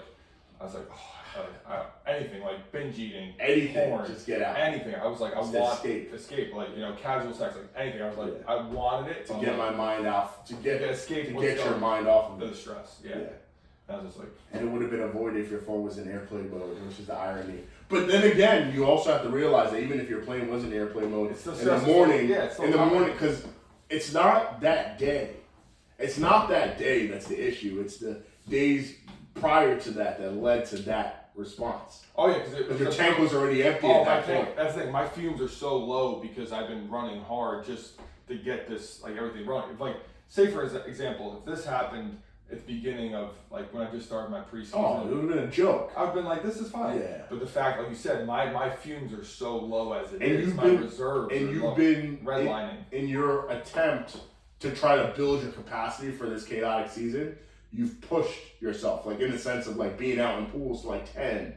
anything like binge eating, anything, porn, just get out. Anything. I was like, I want escape, like casual sex, like anything. I was like, I wanted it to get my mind off, to get your mind off of the stress. Yeah. I was just like, and it would have been avoided if your phone was in airplane mode, which is the irony. But then again, you also have to realize that even if your plane was in airplane mode in the morning, because it's not that day. It's not that day that's the issue. It's the days prior to that led to that response. Oh yeah, because your tank was already empty at that point. That's the thing. My fumes are so low because I've been running hard just to get this everything running. If say for example, if this happened at the beginning of when I just started my preseason. Oh, it would have been a joke. I've been like, this is fine. Yeah. But the fact, like you said, my fumes are so low as it is. My reserves and are you've low. been redlining. In your attempt to try to build your capacity for this chaotic season, you've pushed yourself, in the sense of being out in pools to 10,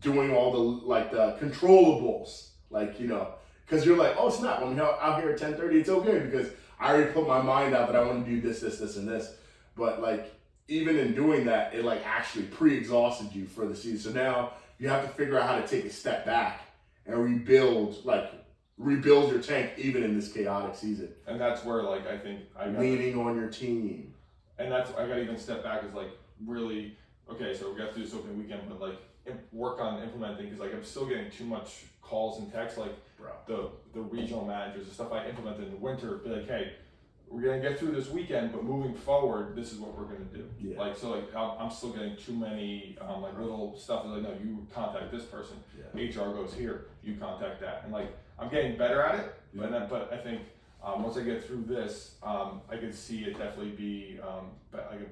doing all the controllables, because you're like, oh snap, when you're out here at 10:30, it's okay because I already put my mind out that I want to do this, and this. But even in doing that, it actually pre-exhausted you for the season. So now you have to figure out how to take a step back and rebuild your tank even in this chaotic season. And that's where I think leaning on your team. And that's I got to even step back is really okay. So we got to do this open weekend, but work on implementing because I'm still getting too much calls and texts the regional managers, the stuff I implemented in the winter. Be like, hey, we're gonna get through this weekend, but moving forward, this is what we're gonna do. Yeah. I'm still getting too many little stuff. No, you contact this person. Yeah. HR goes here. You contact that, and I'm getting better at it. Yeah. But I think once I get through this, I can see it definitely be a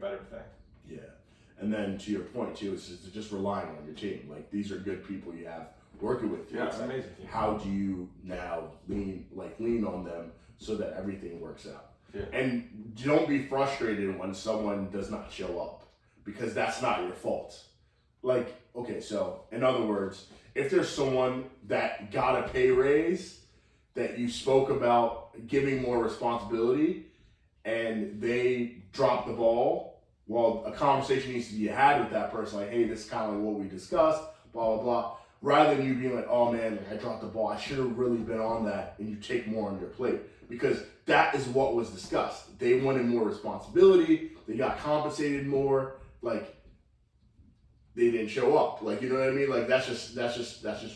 better thing. Yeah, and then to your point too, is just relying on your team. These are good people you have working with you. Yeah, it's amazing. How do you now lean on them so that everything works out? Yeah. And don't be frustrated when someone does not show up because that's not your fault. Okay, so in other words, if there's someone that got a pay raise that you spoke about giving more responsibility and they drop the ball, well, a conversation needs to be had with that person. Hey, this is kind of what we discussed, blah, blah, blah. Rather than you being oh man, I dropped the ball. I should have really been on that, and you take more on your plate. Because that is what was discussed. They wanted more responsibility. They got compensated more. They didn't show up. You know what I mean? That's just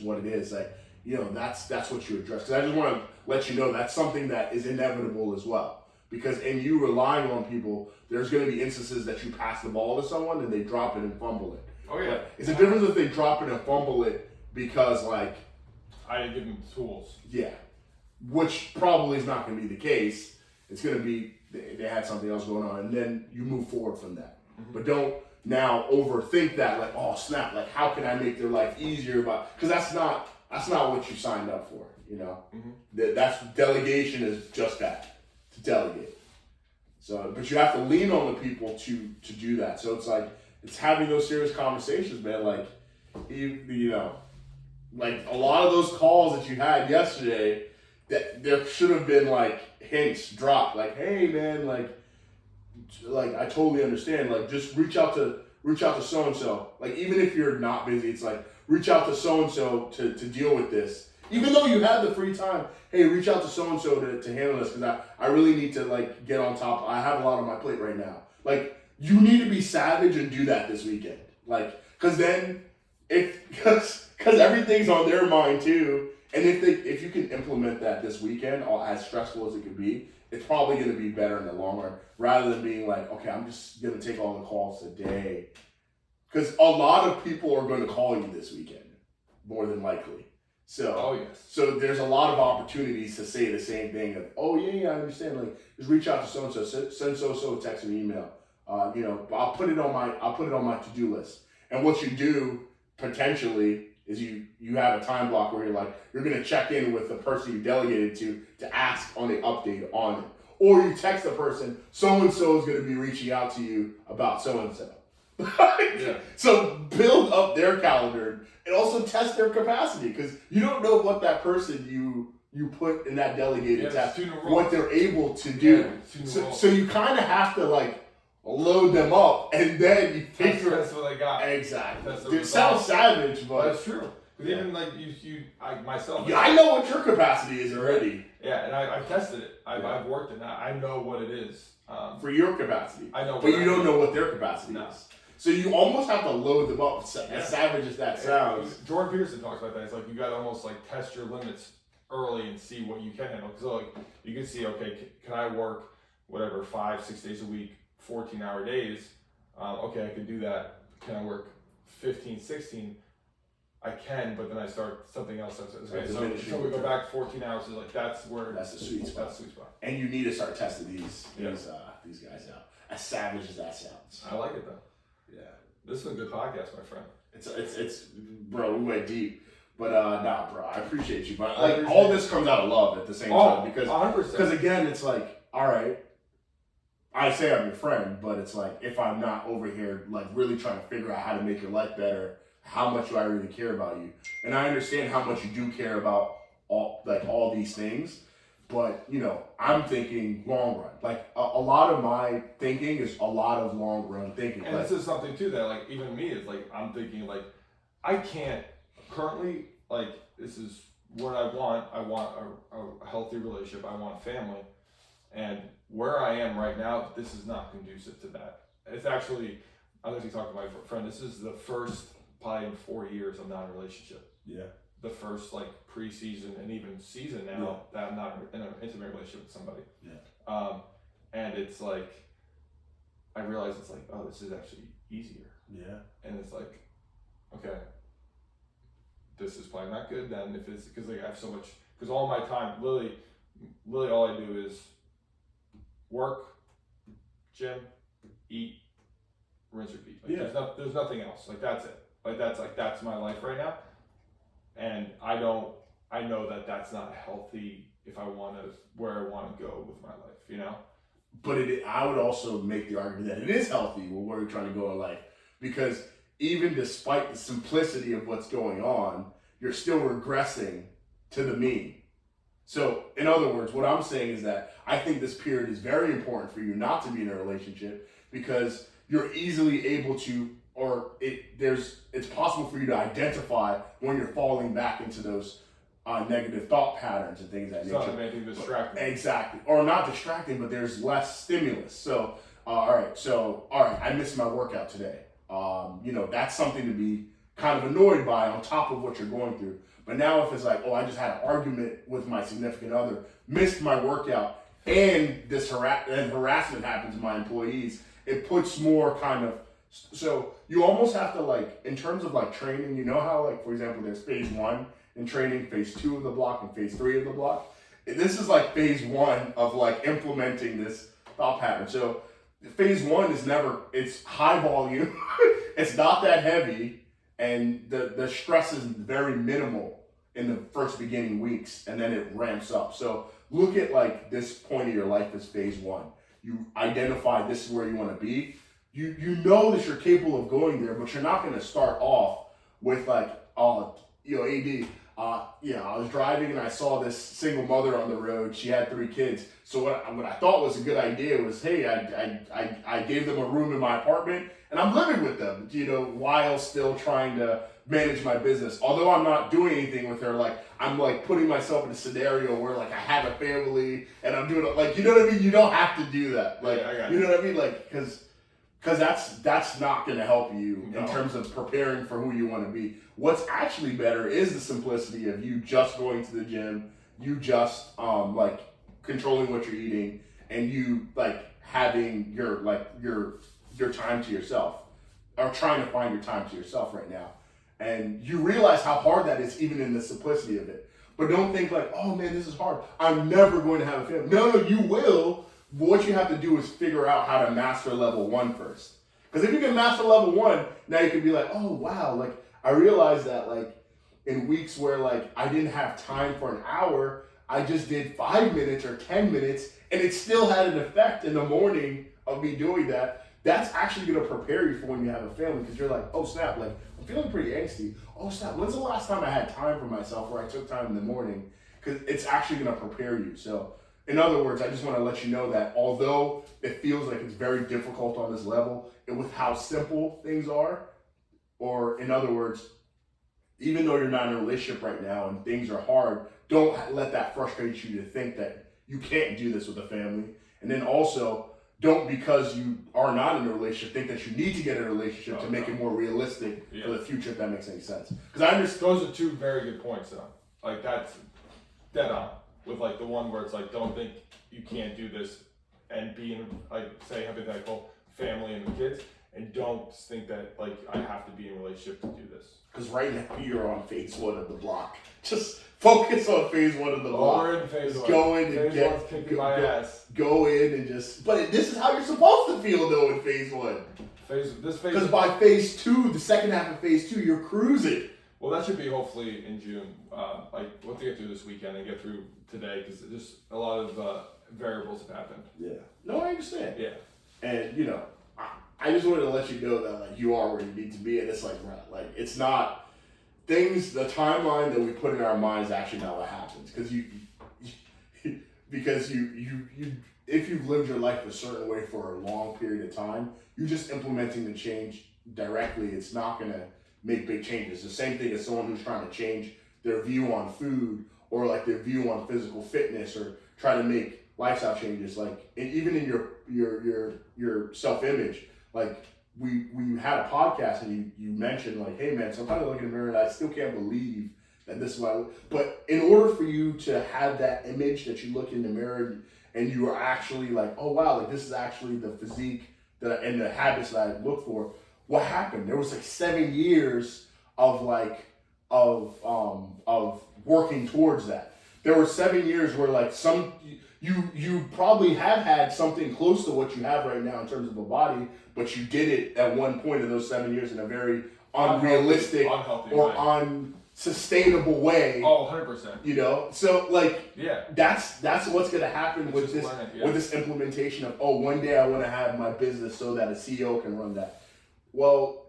what it is. That's what you address. Because I just want to let you know that's something that is inevitable as well. Because in you relying on people, there's going to be instances that you pass the ball to someone and they drop it and fumble it. Oh yeah. It's a difference if they drop it and fumble it because I didn't give them the tools. Yeah. Which probably is not going to be the case. It's going to be they had something else going on, and then you move forward from that. Mm-hmm. But don't now overthink that. Oh snap! How can I make their life easier? Because that's not what you signed up for. Mm-hmm. That's delegation is just that, to delegate. So, but you have to lean on the people to do that. So it's having those serious conversations, man. A lot of those calls that you had yesterday. there should have been like hints dropped, like, hey man, like I totally understand. Like just reach out to so and so. Like even if you're not busy, it's like reach out to so and so to deal with this. Even though you have the free time, hey, reach out to so and so to handle this because I really need to like get on top. I have a lot on my plate right now. Like you need to be savage and do that this weekend. Like because then because everything's on their mind too. And if you can implement that this weekend, as stressful as it could be, it's probably going to be better in the long run rather than being like, okay, I'm just going to take all the calls today. Because a lot of people are going to call you this weekend, more than likely. So, So there's a lot of opportunities to say the same thing of, oh yeah, I understand. Like, just reach out to so and so, send so a text or email. I'll put it on my to-do list. And what you do potentially is you have a time block where you're gonna check in with the person you delegated to ask on the update on it, or you text the person, so and so is gonna be reaching out to you about so and so. So build up their calendar and also test their capacity because you don't know what that person you put in that delegated task, what they're able to do. So you kind of have to like load them up and then you figure that's what I got. Exactly. It sounds savage, but it's true. But even like I myself. Yeah, I know what your capacity is already. Yeah, and I've tested it. I've worked in that. I know what it is. For your capacity. I know. But you don't know what their capacity is. So you almost have to load them up. As savage as that sounds. Jordan Peterson talks about that. It's like you got to almost like test your limits early and see what you can handle. Because like you can see, okay, can I work whatever 5-6 days a week, 14-hour days? Okay, I can do that. Can I work 15, 16? I can, but then I start something else. Okay, so we go back 14 hours. Like that's the sweet spot. That's the sweet spot. And you need to start testing these guys out. As savage as that sounds. I like it though. Yeah, this is a good podcast, my friend. It's bro. We went deep, but nah, bro. I appreciate you, but like all this comes out of love at the same time because 100%. Again, it's like all right. I say I'm your friend, but it's like if I'm not over here like really trying to figure out how to make your life better, how much do I really care about you? And I understand how much you do care about all these things, but I'm thinking long run. Like a lot of my thinking is a lot of long run thinking. And this is something too that like even me is like I'm thinking like I can't currently like this is what I want. I want a healthy relationship. I want family. And where I am right now, this is not conducive to that. It's actually, I was talking to my friend, this is the first, probably in 4 years, I'm not in a relationship. Yeah. The first, like, preseason and even season now that I'm not in an intimate relationship with somebody. Yeah. And it's like, I realize it's like, oh, this is actually easier. Yeah. And it's like, okay, this is probably not good then if it's, because like I have so much, because all my time, literally all I do is work, gym, eat, rinse, repeat. Like there's nothing else. Like that's it. That's my life right now. And I know that's not healthy if I want to, where I want to go with my life, But I would also make the argument that it is healthy where we're trying to go in life because even despite the simplicity of what's going on, you're still regressing to the mean. So, in other words, what I'm saying is that I think this period is very important for you not to be in a relationship because you're easily able to, it's possible for you to identify when you're falling back into those negative thought patterns and things of that nature. Not anything distracting. Exactly. Or not distracting, but there's less stimulus. So, all right, I missed my workout today. That's something to be kind of annoyed by on top of what you're going through. But now if it's like, oh, I just had an argument with my significant other, missed my workout, and this harassment happens to my employees, it puts more kind of, so you almost have to like, in terms of like training, how like, for example, there's phase 1 in training, phase 2 of the block, and phase 3 of the block. This is like phase 1 of like implementing this thought pattern. So phase 1 it's high volume, it's not that heavy, and the stress is very minimal in the first beginning weeks, and then it ramps up. So look at like this point of your life as phase 1. You identify this is where you want to be. You know that you're capable of going there, but you're not going to start off with like, AD, I was driving and I saw this single mother on the road. She had 3 kids. So what I thought was a good idea was, hey, I gave them a room in my apartment and I'm living with them, while still trying to manage my business. Although I'm not doing anything with her, like I'm like putting myself in a scenario where like I have a family and I'm doing it, like, you know what I mean? You don't have to do that. Like, you know what I mean? Like, because that's not going to help you in terms of preparing for who you want to be. What's actually better is the simplicity of you just going to the gym, you just like controlling what you're eating, and you like having your time to yourself, or trying to find your time to yourself right now. And you realize how hard that is even in the simplicity of it. But don't think like, oh man, this is hard. I'm never going to have a family. No, you will. What you have to do is figure out how to master level 1 first. Because if you can master level 1, now you can be like, oh wow, like I realized that like in weeks where like I didn't have time for an hour, I just did 5 minutes or 10 minutes and it still had an effect in the morning of me doing that. That's actually going to prepare you for when you have a family, because you're like, oh snap, like I'm feeling pretty angsty. Oh snap, when's the last time I had time for myself where I took time in the morning? Because it's actually going to prepare you. So in other words, I just want to let you know that although it feels like it's very difficult on this level, and with how simple things are, or in other words, even though you're not in a relationship right now and things are hard, don't let that frustrate you to think that you can't do this with a family. And then also, don't, because you are not in a relationship, think that you need to get in a relationship to make it more realistic for the future, if that makes any sense. Because I understand. Those are 2 very good points, though. Like, that's dead on. With, like, the one where it's like, don't think you can't do this and be in, like, say, hypothetical family and the kids, and don't think that, like, I have to be in a relationship to do this. Because right now, you're on phase 1 of the block. Just focus on phase 1 of the block. We're in phase 1. Go in and phase 1's kicking my ass. Go in and just. But this is how you're supposed to feel though in phase 1. Because by phase 2, the second half of phase 2, you're cruising. Well, that should be hopefully in June. Like we'll have to get through this weekend and get through today, because just a lot of variables have happened. Yeah. No, I understand. Yeah. And I just wanted to let you know that like you are where you need to be, and it's like it's not things. The timeline that we put in our minds actually not what happens, because you if you've lived your life a certain way for a long period of time, you're just implementing the change directly. It's not gonna make big changes. The same thing as someone who's trying to change their view on food, or like their view on physical fitness, or try to make lifestyle changes. Like, and even in your self-image. Like we had a podcast and you mentioned like, hey man, sometimes I look in the mirror and I still can't believe that this is what I look. But in order for you to have that image that you look in the mirror and you are actually like, oh wow, like this is actually the physique and the habits that I look for. What happened? There was like 7 years of working towards that. There were 7 years where like you probably have had something close to what you have right now in terms of a body, but you did it at one point in those 7 years in a very unrealistic or unsustainable way. Oh, 100%. So like, yeah, that's what's gonna happen with this with this implementation of, oh, one day I want to have my business so that a CEO can run that. Well,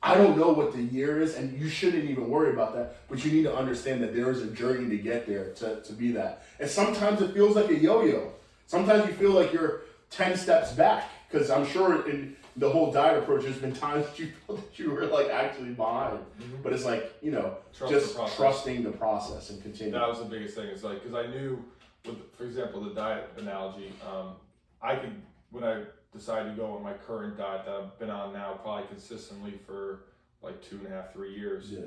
I don't know what the year is, and you shouldn't even worry about that, but you need to understand that there is a journey to get there to be that. And sometimes it feels like a yo-yo. Sometimes you feel like you're 10 steps back, because I'm sure in the whole diet approach, there's been times that you feel that you were like actually behind. Mm-hmm. But it's like, trusting the process and continuing. That was the biggest thing. It's like, because I knew, for example, the diet analogy, when I decided to go on my current diet that I've been on now probably consistently for like 2.5, 3 years. Yeah.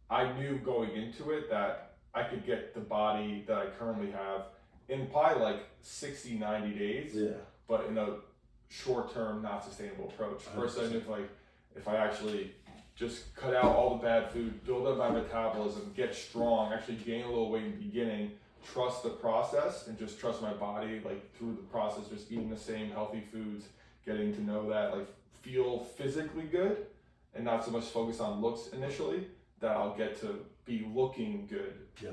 I knew going into it that I could get the body that I currently have in probably like 60, 90 days. Yeah. But in a short-term, not sustainable approach. 100%. First, I knew if I actually just cut out all the bad food, build up my metabolism, get strong, actually gain a little weight in the beginning, trust the process and just trust my body, like through the process, just eating the same healthy foods, getting to know that, like feel physically good and not so much focus on looks initially, that I'll get to be looking good. Yeah.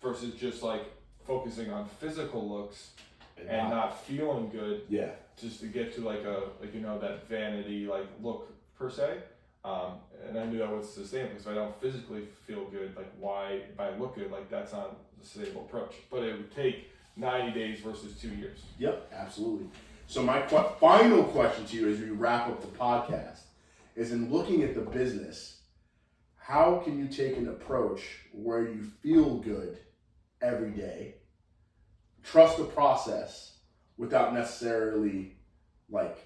Versus just like focusing on physical looks and not feeling good. Yeah. Just to get to like that vanity like look per se. And I knew that was sustainable because if I don't physically feel good, like why, if I look good, like that's not a sustainable approach. But it would take 90 days versus 2 years. Yep, absolutely. So my final question to you as we wrap up the podcast is, in looking at the business, how can you take an approach where you feel good every day, trust the process without necessarily like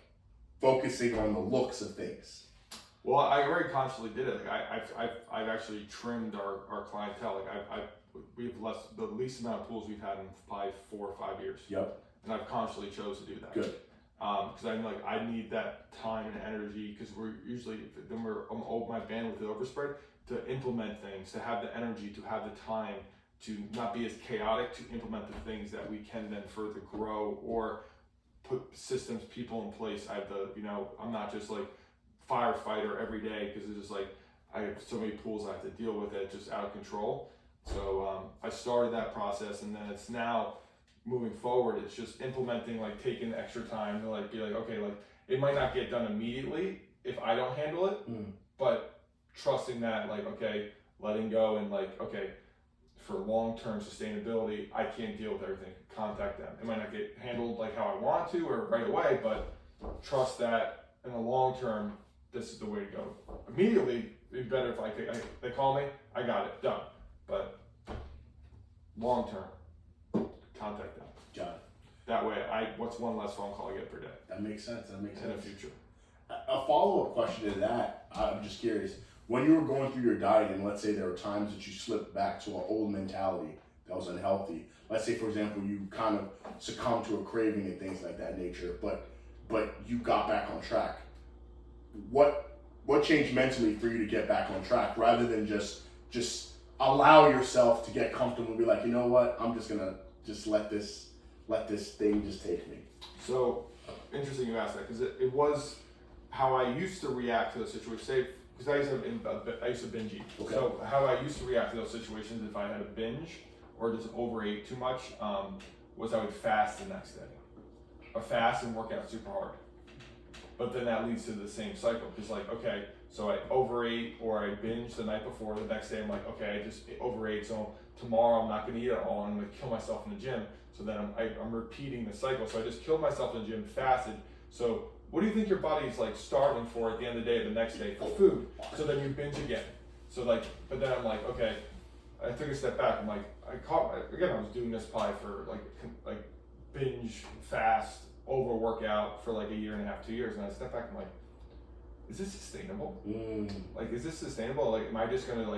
focusing on the looks of things? Well, I very consciously did it. Like I've actually trimmed our clientele. Like we have the least amount of pools we've had in probably 4 or 5 years. Yep. And I've consciously chose to do that. Good. Because I'm like, I need that time and energy, because we're usually, then my bandwidth is overspread, to implement things, to have the energy, to have the time, to not be as chaotic, to implement the things that we can then further grow or put systems, people in place. I have I'm not just like firefighter every day, because it's just like, I have so many pools I have to deal with that just out of control. So I started that process, and then it's now, moving forward, it's just implementing, like taking the extra time to like be like, okay, like it might not get done immediately if I don't handle it, but trusting that, like, okay, letting go, and like, okay, for long-term sustainability, I can't deal with everything. Contact them. It might not get handled like how I want to or right away, but trust that in the long term, this is the way to go. Immediately, it'd be better if they call me, I got it, done. But long term, contact them. Got it. That way, what's one less phone call I get per day? That makes sense. That makes sense. In the future. A follow-up question to that, I'm just curious. When you were going through your diet, and let's say there were times that you slipped back to an old mentality that was unhealthy. Let's say, for example, you kind of succumbed to a craving and things like that nature, but you got back on track. What changed mentally for you to get back on track, rather than just allow yourself to get comfortable and be like, you know what, I'm just gonna just let this thing just take me? So interesting you asked that, because it was how I used to react to the situation. Because I used to binge eat. Okay. So how I used to react to those situations, if I had a binge or just overate too much, was I would fast the next day. I fast and work out super hard. But then that leads to the same cycle. Because like, okay, so I overate or I binge the night before. The next day I'm like, okay, I just overate, so tomorrow I'm not going to eat at all. I'm going to kill myself in the gym. So then I'm repeating the cycle. So I just killed myself in the gym, fasted. So what do you think your body's like starving for at the end of the day, the next day, for food? So then you binge again. So like, but then I'm like, okay, I took a step back. I'm like, I was doing this probably for like binge, fast, over workout for like 1.5 years, 2 years. And I stepped back, I'm like, is this sustainable? Like, is this sustainable? Like, am I just gonna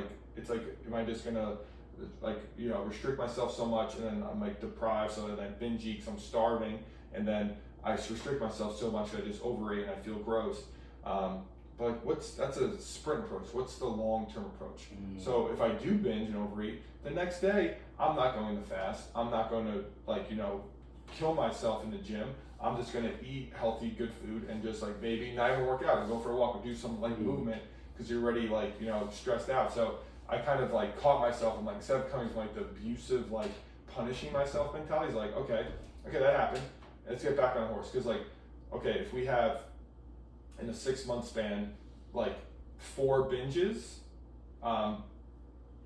restrict myself so much, and then I'm like deprived, so then I binge eat because I'm starving, and then I restrict myself so much that I just overeat and I feel gross. But like, that's a sprint approach. What's the long-term approach? So if I do binge and overeat, the next day I'm not going to fast. I'm not going to kill myself in the gym. I'm just going to eat healthy, good food, and just like maybe not even work out and go for a walk or do some like movement, because you're already stressed out. So I kind of like caught myself, and like, instead of coming from like the abusive, like punishing myself mentality, is like, okay, that happened. Let's get back on the horse. Because like, okay, if we have in a 6-month span like 4 binges,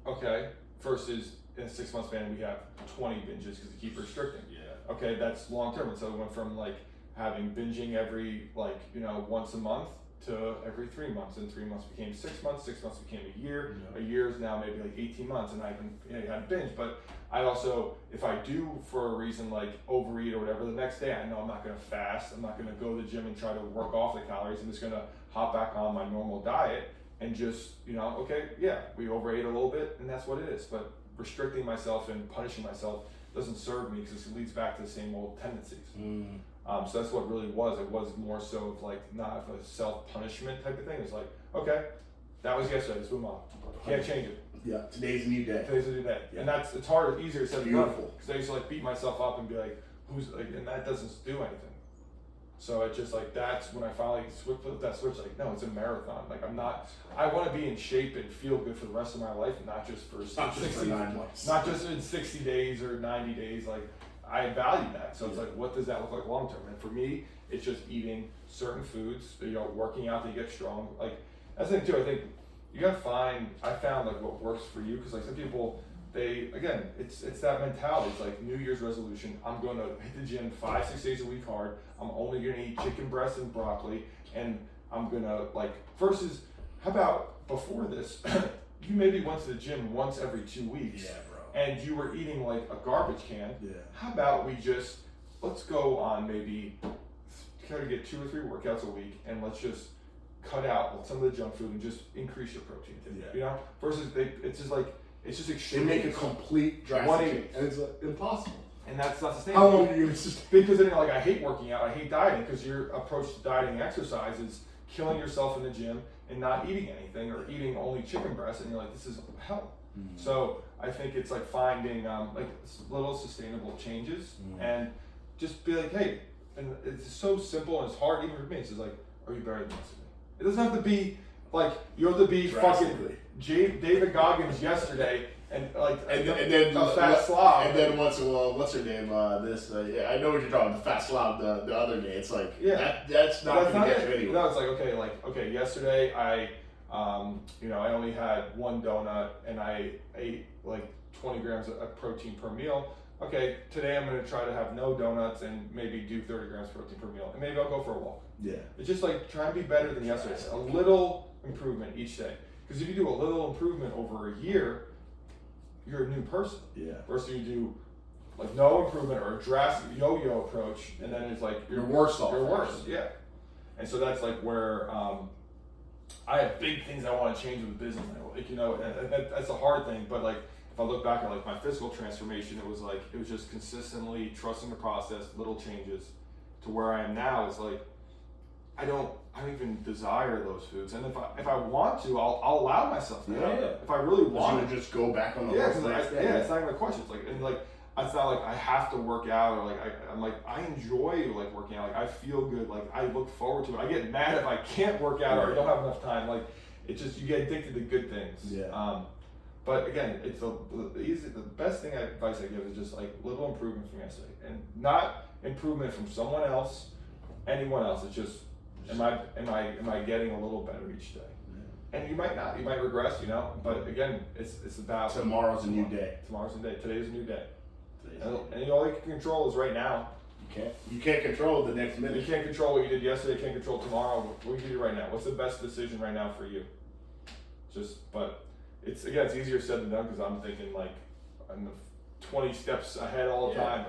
okay, versus in a 6-month span we have 20 binges because we keep restricting. Yeah. Okay, that's long term. And so we went from like having binging every once a month to every 3 months, and 3 months became 6 months, 6 months became a year, a year is now maybe like 18 months, and I haven't had binge. But I also, if I do for a reason like overeat or whatever, the next day I know I'm not going to fast, I'm not going to go to the gym and try to work off the calories, I'm just going to hop back on my normal diet and just, okay, yeah, we overate a little bit, and that's what it is. But restricting myself and punishing myself doesn't serve me, because it leads back to the same old tendencies. So that's what really was. It was more so of like not a self-punishment type of thing. It's like, okay, that was yesterday, let's move on. Can't change it. Yeah, today's a new day. Today's a new day. Yeah. And it's harder, easier said than done. Because I used to like beat myself up and be like, and that doesn't do anything. So it's just like, that's when I finally flipped that switch, like, no, it's a marathon. Like, I want to be in shape and feel good for the rest of my life, not just for 9 months. Not just in 60 days or 90 days. Like, I value that. So it's like, what does that look like long term? And for me, it's just eating certain foods, working out to get strong. Like, that's the thing too. I think you gotta find. I found like what works for you, because like some people, it's that mentality. It's like New Year's resolution. I'm going to hit the gym 5-6 days a week hard. I'm only gonna eat chicken breast and broccoli, and I'm gonna versus. How about before this? You maybe went to the gym once every 2 weeks. Yeah, bro. And you were eating like a garbage can. Yeah. How about let's go on maybe try to get 2 or 3 workouts a week, and let's just cut out some of the junk food and just increase your protein intake. Yeah. You know, versus it's just extreme. They make a complete drastic change, and it's impossible. And that's not sustainable. How long are you gonna sustain? Because then I hate working out, I hate dieting, because your approach to dieting and exercise is killing yourself in the gym and not eating anything, or eating only chicken breast, and you're like, this is hell. Mm-hmm. So I think it's like finding little sustainable changes, and just be like, hey, and it's so simple and it's hard even for me. It's just like, are you better than yesterday? It doesn't have to be like you have to be fucking David Goggins yesterday, and then the fat slob, and then what's her name? Yeah, I know what you're talking about. The fat slob the other day. It's like that's not gonna get you anywhere. No, it's okay, yesterday I only had 1 donut and I ate like 20 grams of protein per meal. Okay, today I'm gonna try to have no donuts and maybe do 30 grams of protein per meal, and maybe I'll go for a walk. Yeah. It's just like trying to be better than yesterday. A little improvement each day. Because if you do a little improvement over a year, you're a new person. Yeah. Versus you do like no improvement or a drastic yo-yo approach, and then it's like you're worse off. You're worse, yeah. And so that's like where I have big things I want to change with the business. That's a hard thing. But like if I look back at like my physical transformation, it was just consistently trusting the process, little changes, to where I am now is like I don't even desire those foods, and if I want to, I'll allow myself to. If I really want to, just go back on the it's not even a question. It's not like I have to work out, or I enjoy working out. Like I feel good. Like I look forward to it. I get mad if I can't work out or I don't have enough time. Like it's just you get addicted to good things. Yeah. But again, it's the best advice I give is just like little improvement from yesterday, and not improvement from someone else, anyone else. It's just am I getting a little better each day? Yeah. And you might not. You might regress, But again, it's about tomorrow's a new day. Tomorrow's a new day. Today's a new day. And all you can control is right now. You can't control the next minute. You can't control what you did yesterday. You can't control tomorrow. What can you do right now? What's the best decision right now for you? But it's easier said than done, because I'm thinking I'm 20 steps ahead all the time.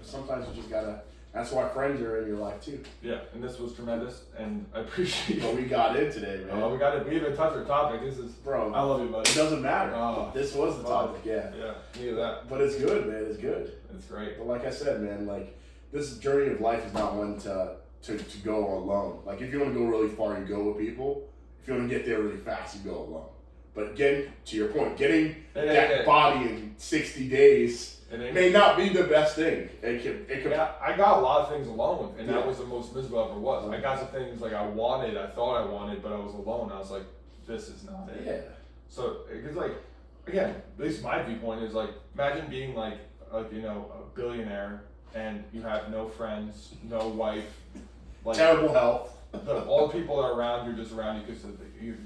Sometimes you just gotta. That's why friends are in your life too. Yeah, and this was tremendous, and I appreciate. But we got in today, man. We even touched our topic. This is, bro. I love you, buddy. It doesn't matter. This was the topic. Yeah. Yeah. Neither that. But it's good, man. It's good. It's great. But like I said, man, this journey of life is not one to go alone. Like if you want to go really far, you go with people. If you want to get there really fast, you go alone. But again, to your point, getting that body in 60 days. It may not be the best thing. It can. I got a lot of things alone, and that was the most miserable I ever was. I got some things I thought I wanted, but I was alone. I was like, this is not it. Yeah. So, because again, at least my viewpoint is imagine being a billionaire, and you have no friends, no wife, terrible health. All the people that are around you are just around you because of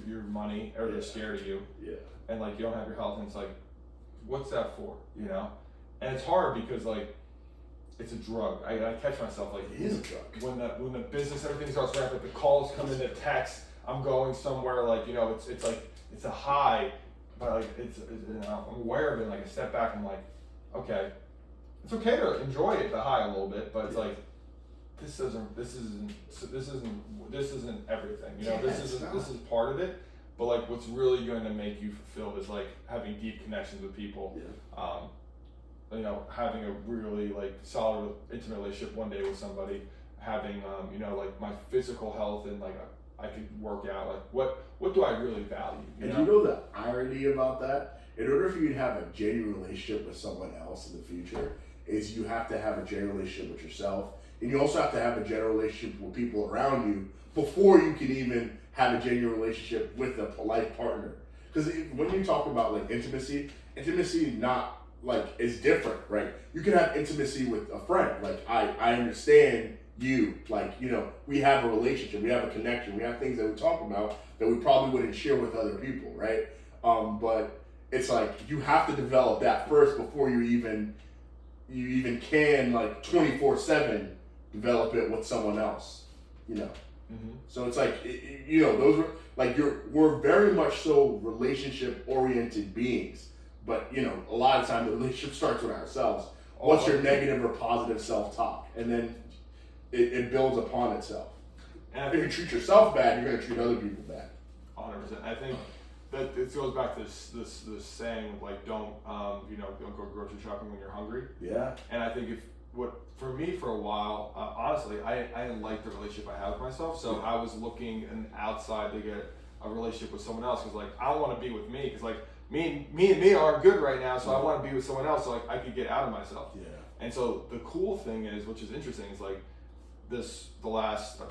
your money, or they're scared of you. Yeah. And you don't have your health, and it's what's that for? And it's hard because it's a drug. I catch myself it is a drug. When the business, everything starts ramping, the calls come in, the text, I'm going somewhere, it's a high, but I'm aware of it. I step back and okay, it's okay to enjoy it, the high a little bit, but it's this isn't everything. This is part of it. But what's really going to make you fulfilled is having deep connections with people. Yeah. Having a really solid, intimate relationship one day with somebody, having my physical health, and I could work out. What do I really value? And you know the irony about that? In order for you to have a genuine relationship with someone else in the future, is you have to have a genuine relationship with yourself, and you also have to have a genuine relationship with people around you before you can even have a genuine relationship with a life partner. Because when you talk about intimacy is different, right? You can have intimacy with a friend. I understand you. Like, you know, we have a relationship, we have a connection, we have things that we talk about that we probably wouldn't share with other people, right? But it's like you have to develop that first before you even can, like, 24/7 develop it with someone else, you know. Mm-hmm. So it's like, you know, those were like we're very much so relationship oriented beings, but you know, a lot of time the relationship starts with ourselves. What's your negative or positive self talk, and then it builds upon itself. And if you treat yourself bad, you're gonna treat other people bad. 100%. I think that it goes back to this saying of like don't go grocery shopping when you're hungry. Yeah. And I think for me for a while, honestly, I didn't like the relationship I had with myself, so I was looking outside to get a relationship with someone else because like I don't want to be with me because like me and me aren't good right now, so I want to be with someone else so like I could get out of myself. Yeah. And so the cool thing is, which is interesting, is like the last like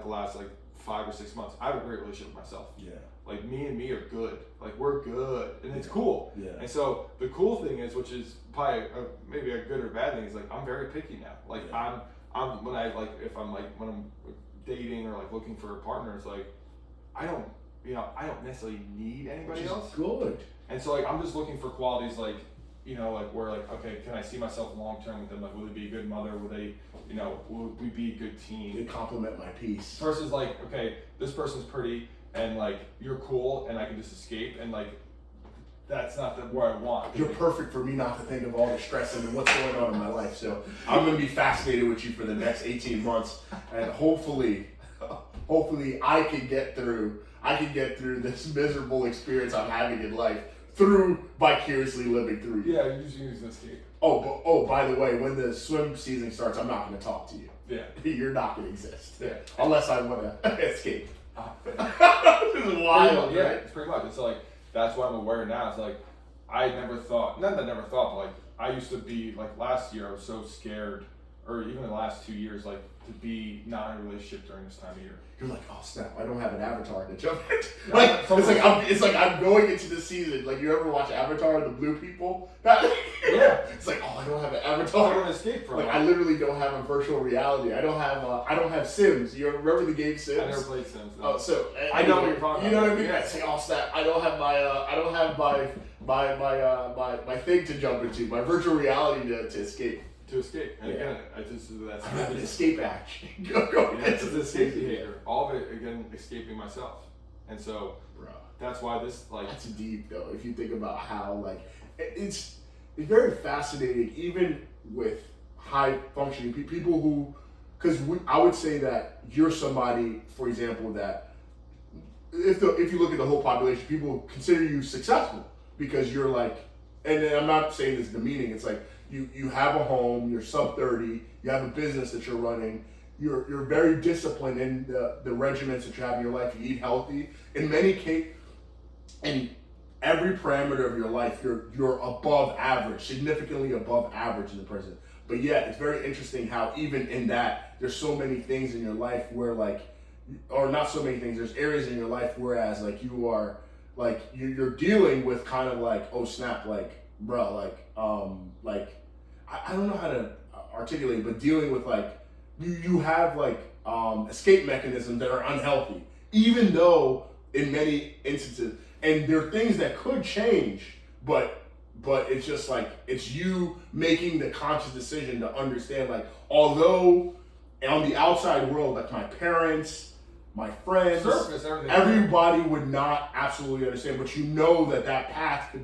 the last like 5 or 6 months, I have a great relationship with myself. Yeah. Like me and me are good. Like we're good, and it's cool. Yeah. And so the cool thing is, which is probably maybe a good or bad thing, is like I'm very picky now. Like I'm when I'm dating or like looking for a partner, it's like I don't necessarily need anybody else. Good. And so like I'm just looking for qualities like, you know, like where like, okay, can I see myself long term with them? Like, will they be a good mother? Will they, you know, will we be a good team? They complement my piece. Versus like, okay, this person's pretty and like you're cool and I can just escape and like that's not where I want. You're perfect for me not to think of all the stress and what's going on in my life. So I'm gonna be fascinated with you for the next 18 months, and hopefully I can get through this miserable experience I'm having in life through vicariously living through you. Yeah, you just use an escape. By the way, when the swim season starts, I'm not going to talk to you. Yeah. You're not going to exist. Yeah. Unless I want to escape. This is wild, yeah, right? it's pretty much. It's like, that's what I'm aware now. It's like, I never thought, not that I never thought, but like, I used to be, like last year, I was so scared, or even the last 2 years, like, to be not in a relationship during this time of year. You're like, oh snap! I don't have an avatar to jump into. Like it's like I'm going into the season. Like, you ever watch Avatar, the blue people? Yeah. It's like, oh, I don't have an avatar. I don't escape from. Like, I literally don't have a virtual reality. I don't have Sims. You remember the game Sims? I never played Sims. No. Oh, so I know what you're talking about. You know what I mean? Yeah. It's like, oh snap! I don't have my thing to jump into, my virtual reality to escape. To escape. And again, that's I have an escape action. Go. It's an escape behavior. All of it, again, escaping myself. And so, that's why this, like... That's deep, though, if you think about how, like, it's very fascinating, even with high-functioning people who... Because I would say that you're somebody, for example, that if you look at the whole population, people consider you successful because you're like... And I'm not saying this demeaning, it's like, you have a home, you're sub 30, you have a business that you're running, you're very disciplined in the regimens that you have in your life, you eat healthy. In many cases, in every parameter of your life, you're above average, significantly above average in the present. But yet, it's very interesting how even in that, there's so many things in your life where like, or not so many things, there's areas in your life whereas like you are, like you're dealing with kind of like, oh snap, like, bro, like, I don't know how to articulate it, but dealing with like, you have like escape mechanisms that are unhealthy, even though in many instances, and there are things that could change, but it's just like, it's you making the conscious decision to understand, like, although on the outside world, like my parents, my friends, everybody would not absolutely understand, but you know that path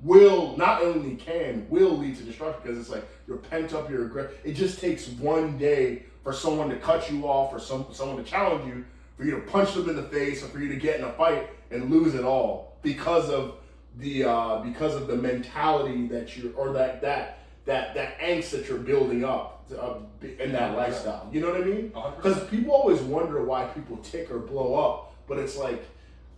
will lead to destruction because it's like you're pent up, you're aggressive. It just takes one day for someone to cut you off or someone to challenge you, for you to punch them in the face, or for you to get in a fight and lose it all because of the mentality that that angst that you're building up in that lifestyle. You know what I mean? Because people always wonder why people tick or blow up, but it's like,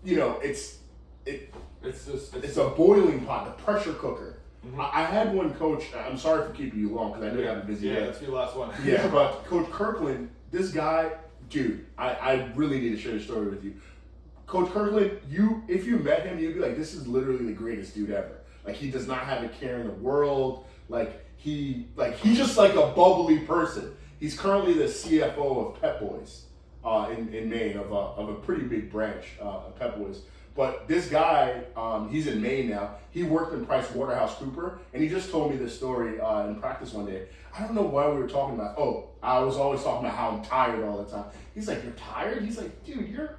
you know, it's a boiling pot, the pressure cooker. Mm-hmm. I had one coach, I'm sorry for keeping you long because I know you have a busy day. Yeah, that's your last one. Yeah, but Coach Kirkland, this guy, dude, I really need to share the story with you. Coach Kirkland, if you met him, you'd be like, this is literally the greatest dude ever. Like he does not have a care in the world. He's just like a bubbly person. He's currently the CFO of Pep Boys in Maine, of a pretty big branch of Pep Boys. But this guy, he's in Maine now. He worked in PricewaterhouseCoopers, and he just told me this story in practice one day. I don't know why we were talking about. Oh, I was always talking about how I'm tired all the time. He's like, "You're tired?" He's like, "Dude, you're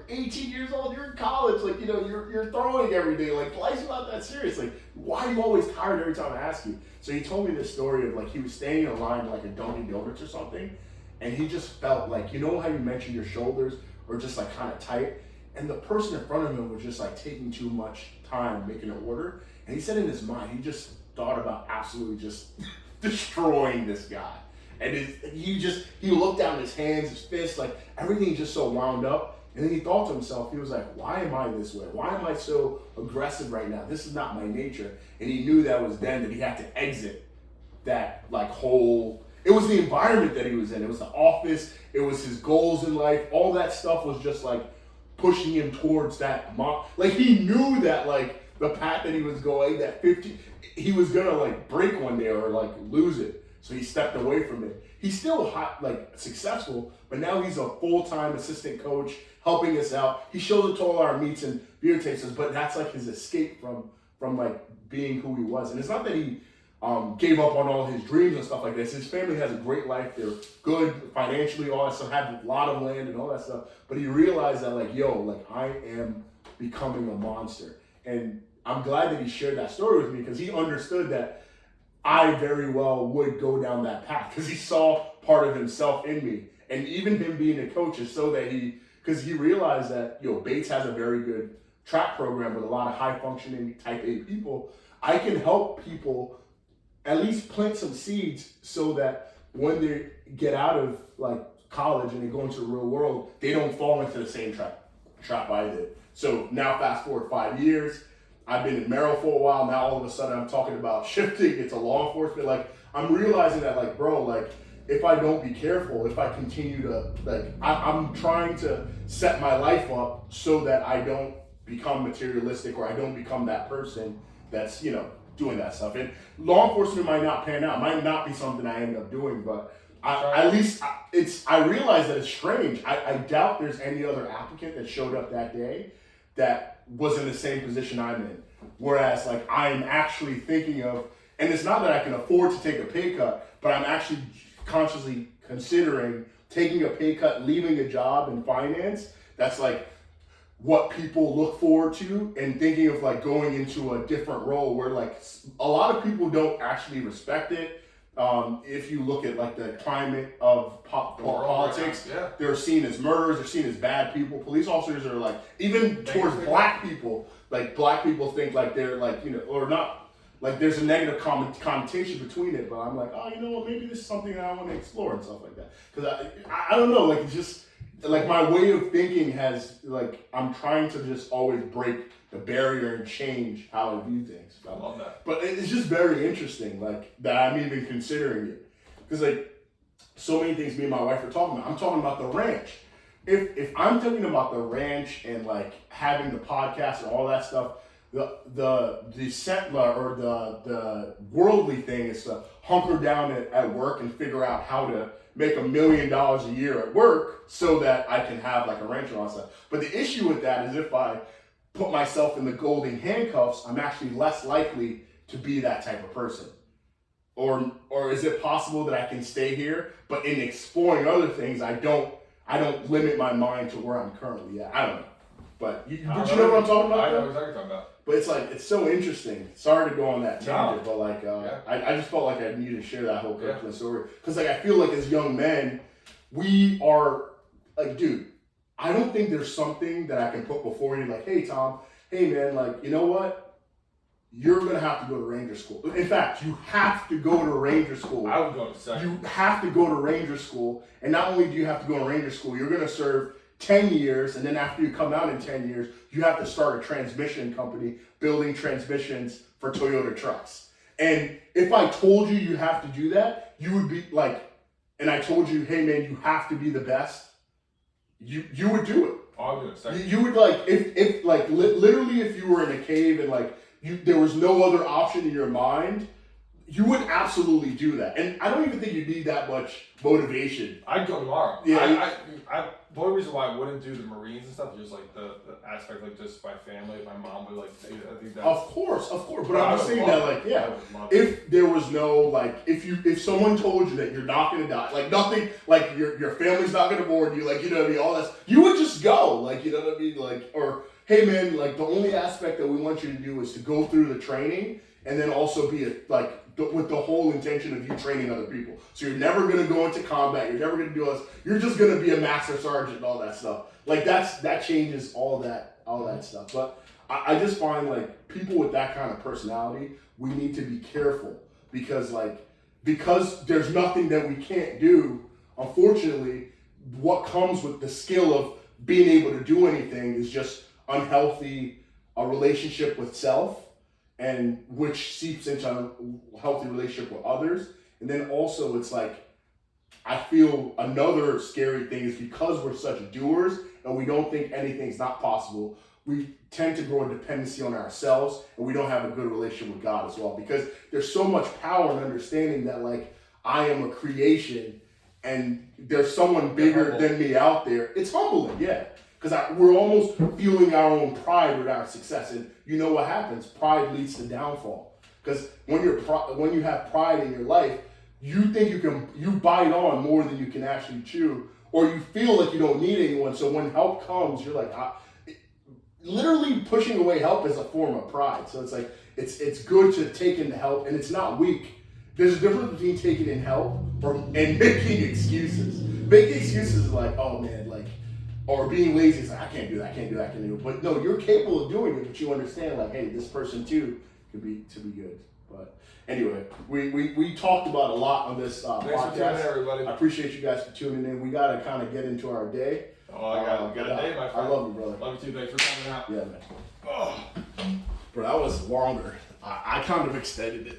18 years old. You're in college. Like, you know, you're throwing every day. Like, life's not that serious. Like, why are you always tired every time I ask you?" So he told me this story of like he was standing in line like a Dunkin' Donuts or something, and he just felt like, you know how you mentioned your shoulders are just like kind of tight, and the person in front of him was just like taking too much time making an order, and he said in his mind he just thought about absolutely just destroying this guy. And he looked down his hands, his fists, like everything just so wound up. And then he thought to himself, he was like, why am I this way? Why am I so aggressive right now? This is not my nature. And he knew that was then that he had to exit that like whole, it was the environment that he was in. It was the office. It was his goals in life. All that stuff was just like pushing him towards that. Like he knew that like the path that he was going, that he was gonna like break one day or like lose it. So he stepped away from it. He's still like successful, but now he's a full-time assistant coach helping us out. He shows up to all our meets and beer tastings, but that's like his escape from like being who he was. And it's not that he gave up on all his dreams and stuff like this. His family has a great life. They're good financially, all that stuff, have a lot of land and all that stuff. But he realized that like, yo, like I am becoming a monster. And I'm glad that he shared that story with me because he understood that I very well would go down that path because he saw part of himself in me. And even him being a coach is so that because he realized that, Bates has a very good track program with a lot of high functioning type A people. I can help people at least plant some seeds so that when they get out of like college and they go into the real world, they don't fall into the same trap I did. So now fast forward 5 years, I've been in Merrill for a while. Now all of a sudden I'm talking about shifting into law enforcement. Like I'm realizing that like, bro, like if I don't be careful, if I continue to like, I'm trying to set my life up so that I don't become materialistic or I don't become that person that's, doing that stuff. And law enforcement might not pan out, might not be something I end up doing, but I realize that it's strange. I doubt there's any other applicant that showed up that day that was in the same position I'm in. Whereas like I'm actually thinking of, and it's not that I can afford to take a pay cut, but I'm actually consciously considering taking a pay cut, leaving a job in finance. That's like what people look forward to, and thinking of like going into a different role where like a lot of people don't actually respect it. If you look at like the climate of politics, yeah. They're seen as murderers, they're seen as bad people. Police officers are like, even towards black people, like black people think like they're like, or not, like there's a negative connotation between it, but I'm like, oh, you know what, maybe this is something that I want to explore and stuff like that. Because I don't know, like it's just, like my way of thinking has like, I'm trying to just always break the barrier and change how I view things. I love that. But it's just very interesting, like that I'm even considering it. Because like so many things me and my wife are talking about. I'm talking about the ranch. If I'm talking about the ranch and like having the podcast and all that stuff, the settler or the worldly thing is to hunker down at work and figure out how to make $1 million a year at work so that I can have like a ranch and all that stuff. But the issue with that is if I put myself in the golden handcuffs, I'm actually less likely to be that type of person. Or is it possible that I can stay here, but in exploring other things, I don't limit my mind to where I'm currently at. I don't know. But you know what I'm talking about? I know exactly what you're talking about. But it's like, it's so interesting. Sorry to go on that tangent, but like, I just felt like I needed to share that whole Kirkland story. Because like, I feel like as young men, we are like, dude, I don't think there's something that I can put before you like, hey, Tom, hey, man, like, you know what? You're going to have to go to Ranger School. In fact, you have to go to Ranger School. I would go to second. You have to go to Ranger School. And not only do you have to go to Ranger School, you're going to serve 10 years, and then after you come out in 10 years, you have to start a transmission company building transmissions for Toyota trucks. And if I told you you have to do that, you would be like, and I told you, hey man, you have to be the best, you would do it. I'll do it. You would like, if like literally if you were in a cave and like there was no other option in your mind, you would absolutely do that. And I don't even think you need that much motivation. I'd go tomorrow. Yeah. The only reason why I wouldn't do the Marines and stuff is just like the aspect, like just my family, my mom would like. I think that. Of course. But I'm just saying that, like, yeah, if there was no, like, if someone told you that you're not gonna die, like nothing, like your family's not gonna board you, like, you know what I mean, all that, you would just go, like, you know what I mean, like, or hey man, like the only aspect that we want you to do is to go through the training and then also be with the whole intention of you training other people. So you're never gonna go into combat. You're never gonna do all this. You're just gonna be a master sergeant and all that stuff. Like that changes all that stuff. But I just find like people with that kind of personality, we need to be careful because there's nothing that we can't do. Unfortunately, what comes with the skill of being able to do anything is just unhealthy a relationship with self, and which seeps into a healthy relationship with others. And then also it's like, I feel another scary thing is because we're such doers and we don't think anything's not possible, we tend to grow a dependency on ourselves and we don't have a good relationship with God as well. Because there's so much power in understanding that like, I am a creation and there's someone bigger than me out there. It's humbling, yeah. Because we're almost fueling our own pride with our success. And you know what happens? Pride leads to downfall. Because when you have pride in your life, you think you bite on more than you can actually chew, or you feel like you don't need anyone. So when help comes, you're like, literally pushing away help is a form of pride. So it's like, it's good to take in the help, and it's not weak. There's a difference between taking in help and making excuses. Making excuses is like, oh man, like, or being lazy is like, I can't do that. But no, you're capable of doing it, but you understand like, hey, this person too could be good. But anyway, we talked about a lot on this Thanks podcast. for tuning in, everybody. I appreciate you guys for tuning in. We got to kind of get into our day. Oh, I got a day, my friend. I love you, brother. Love you too. Thanks for coming out. Yeah, man. Oh. Bro, that was longer. I kind of extended it.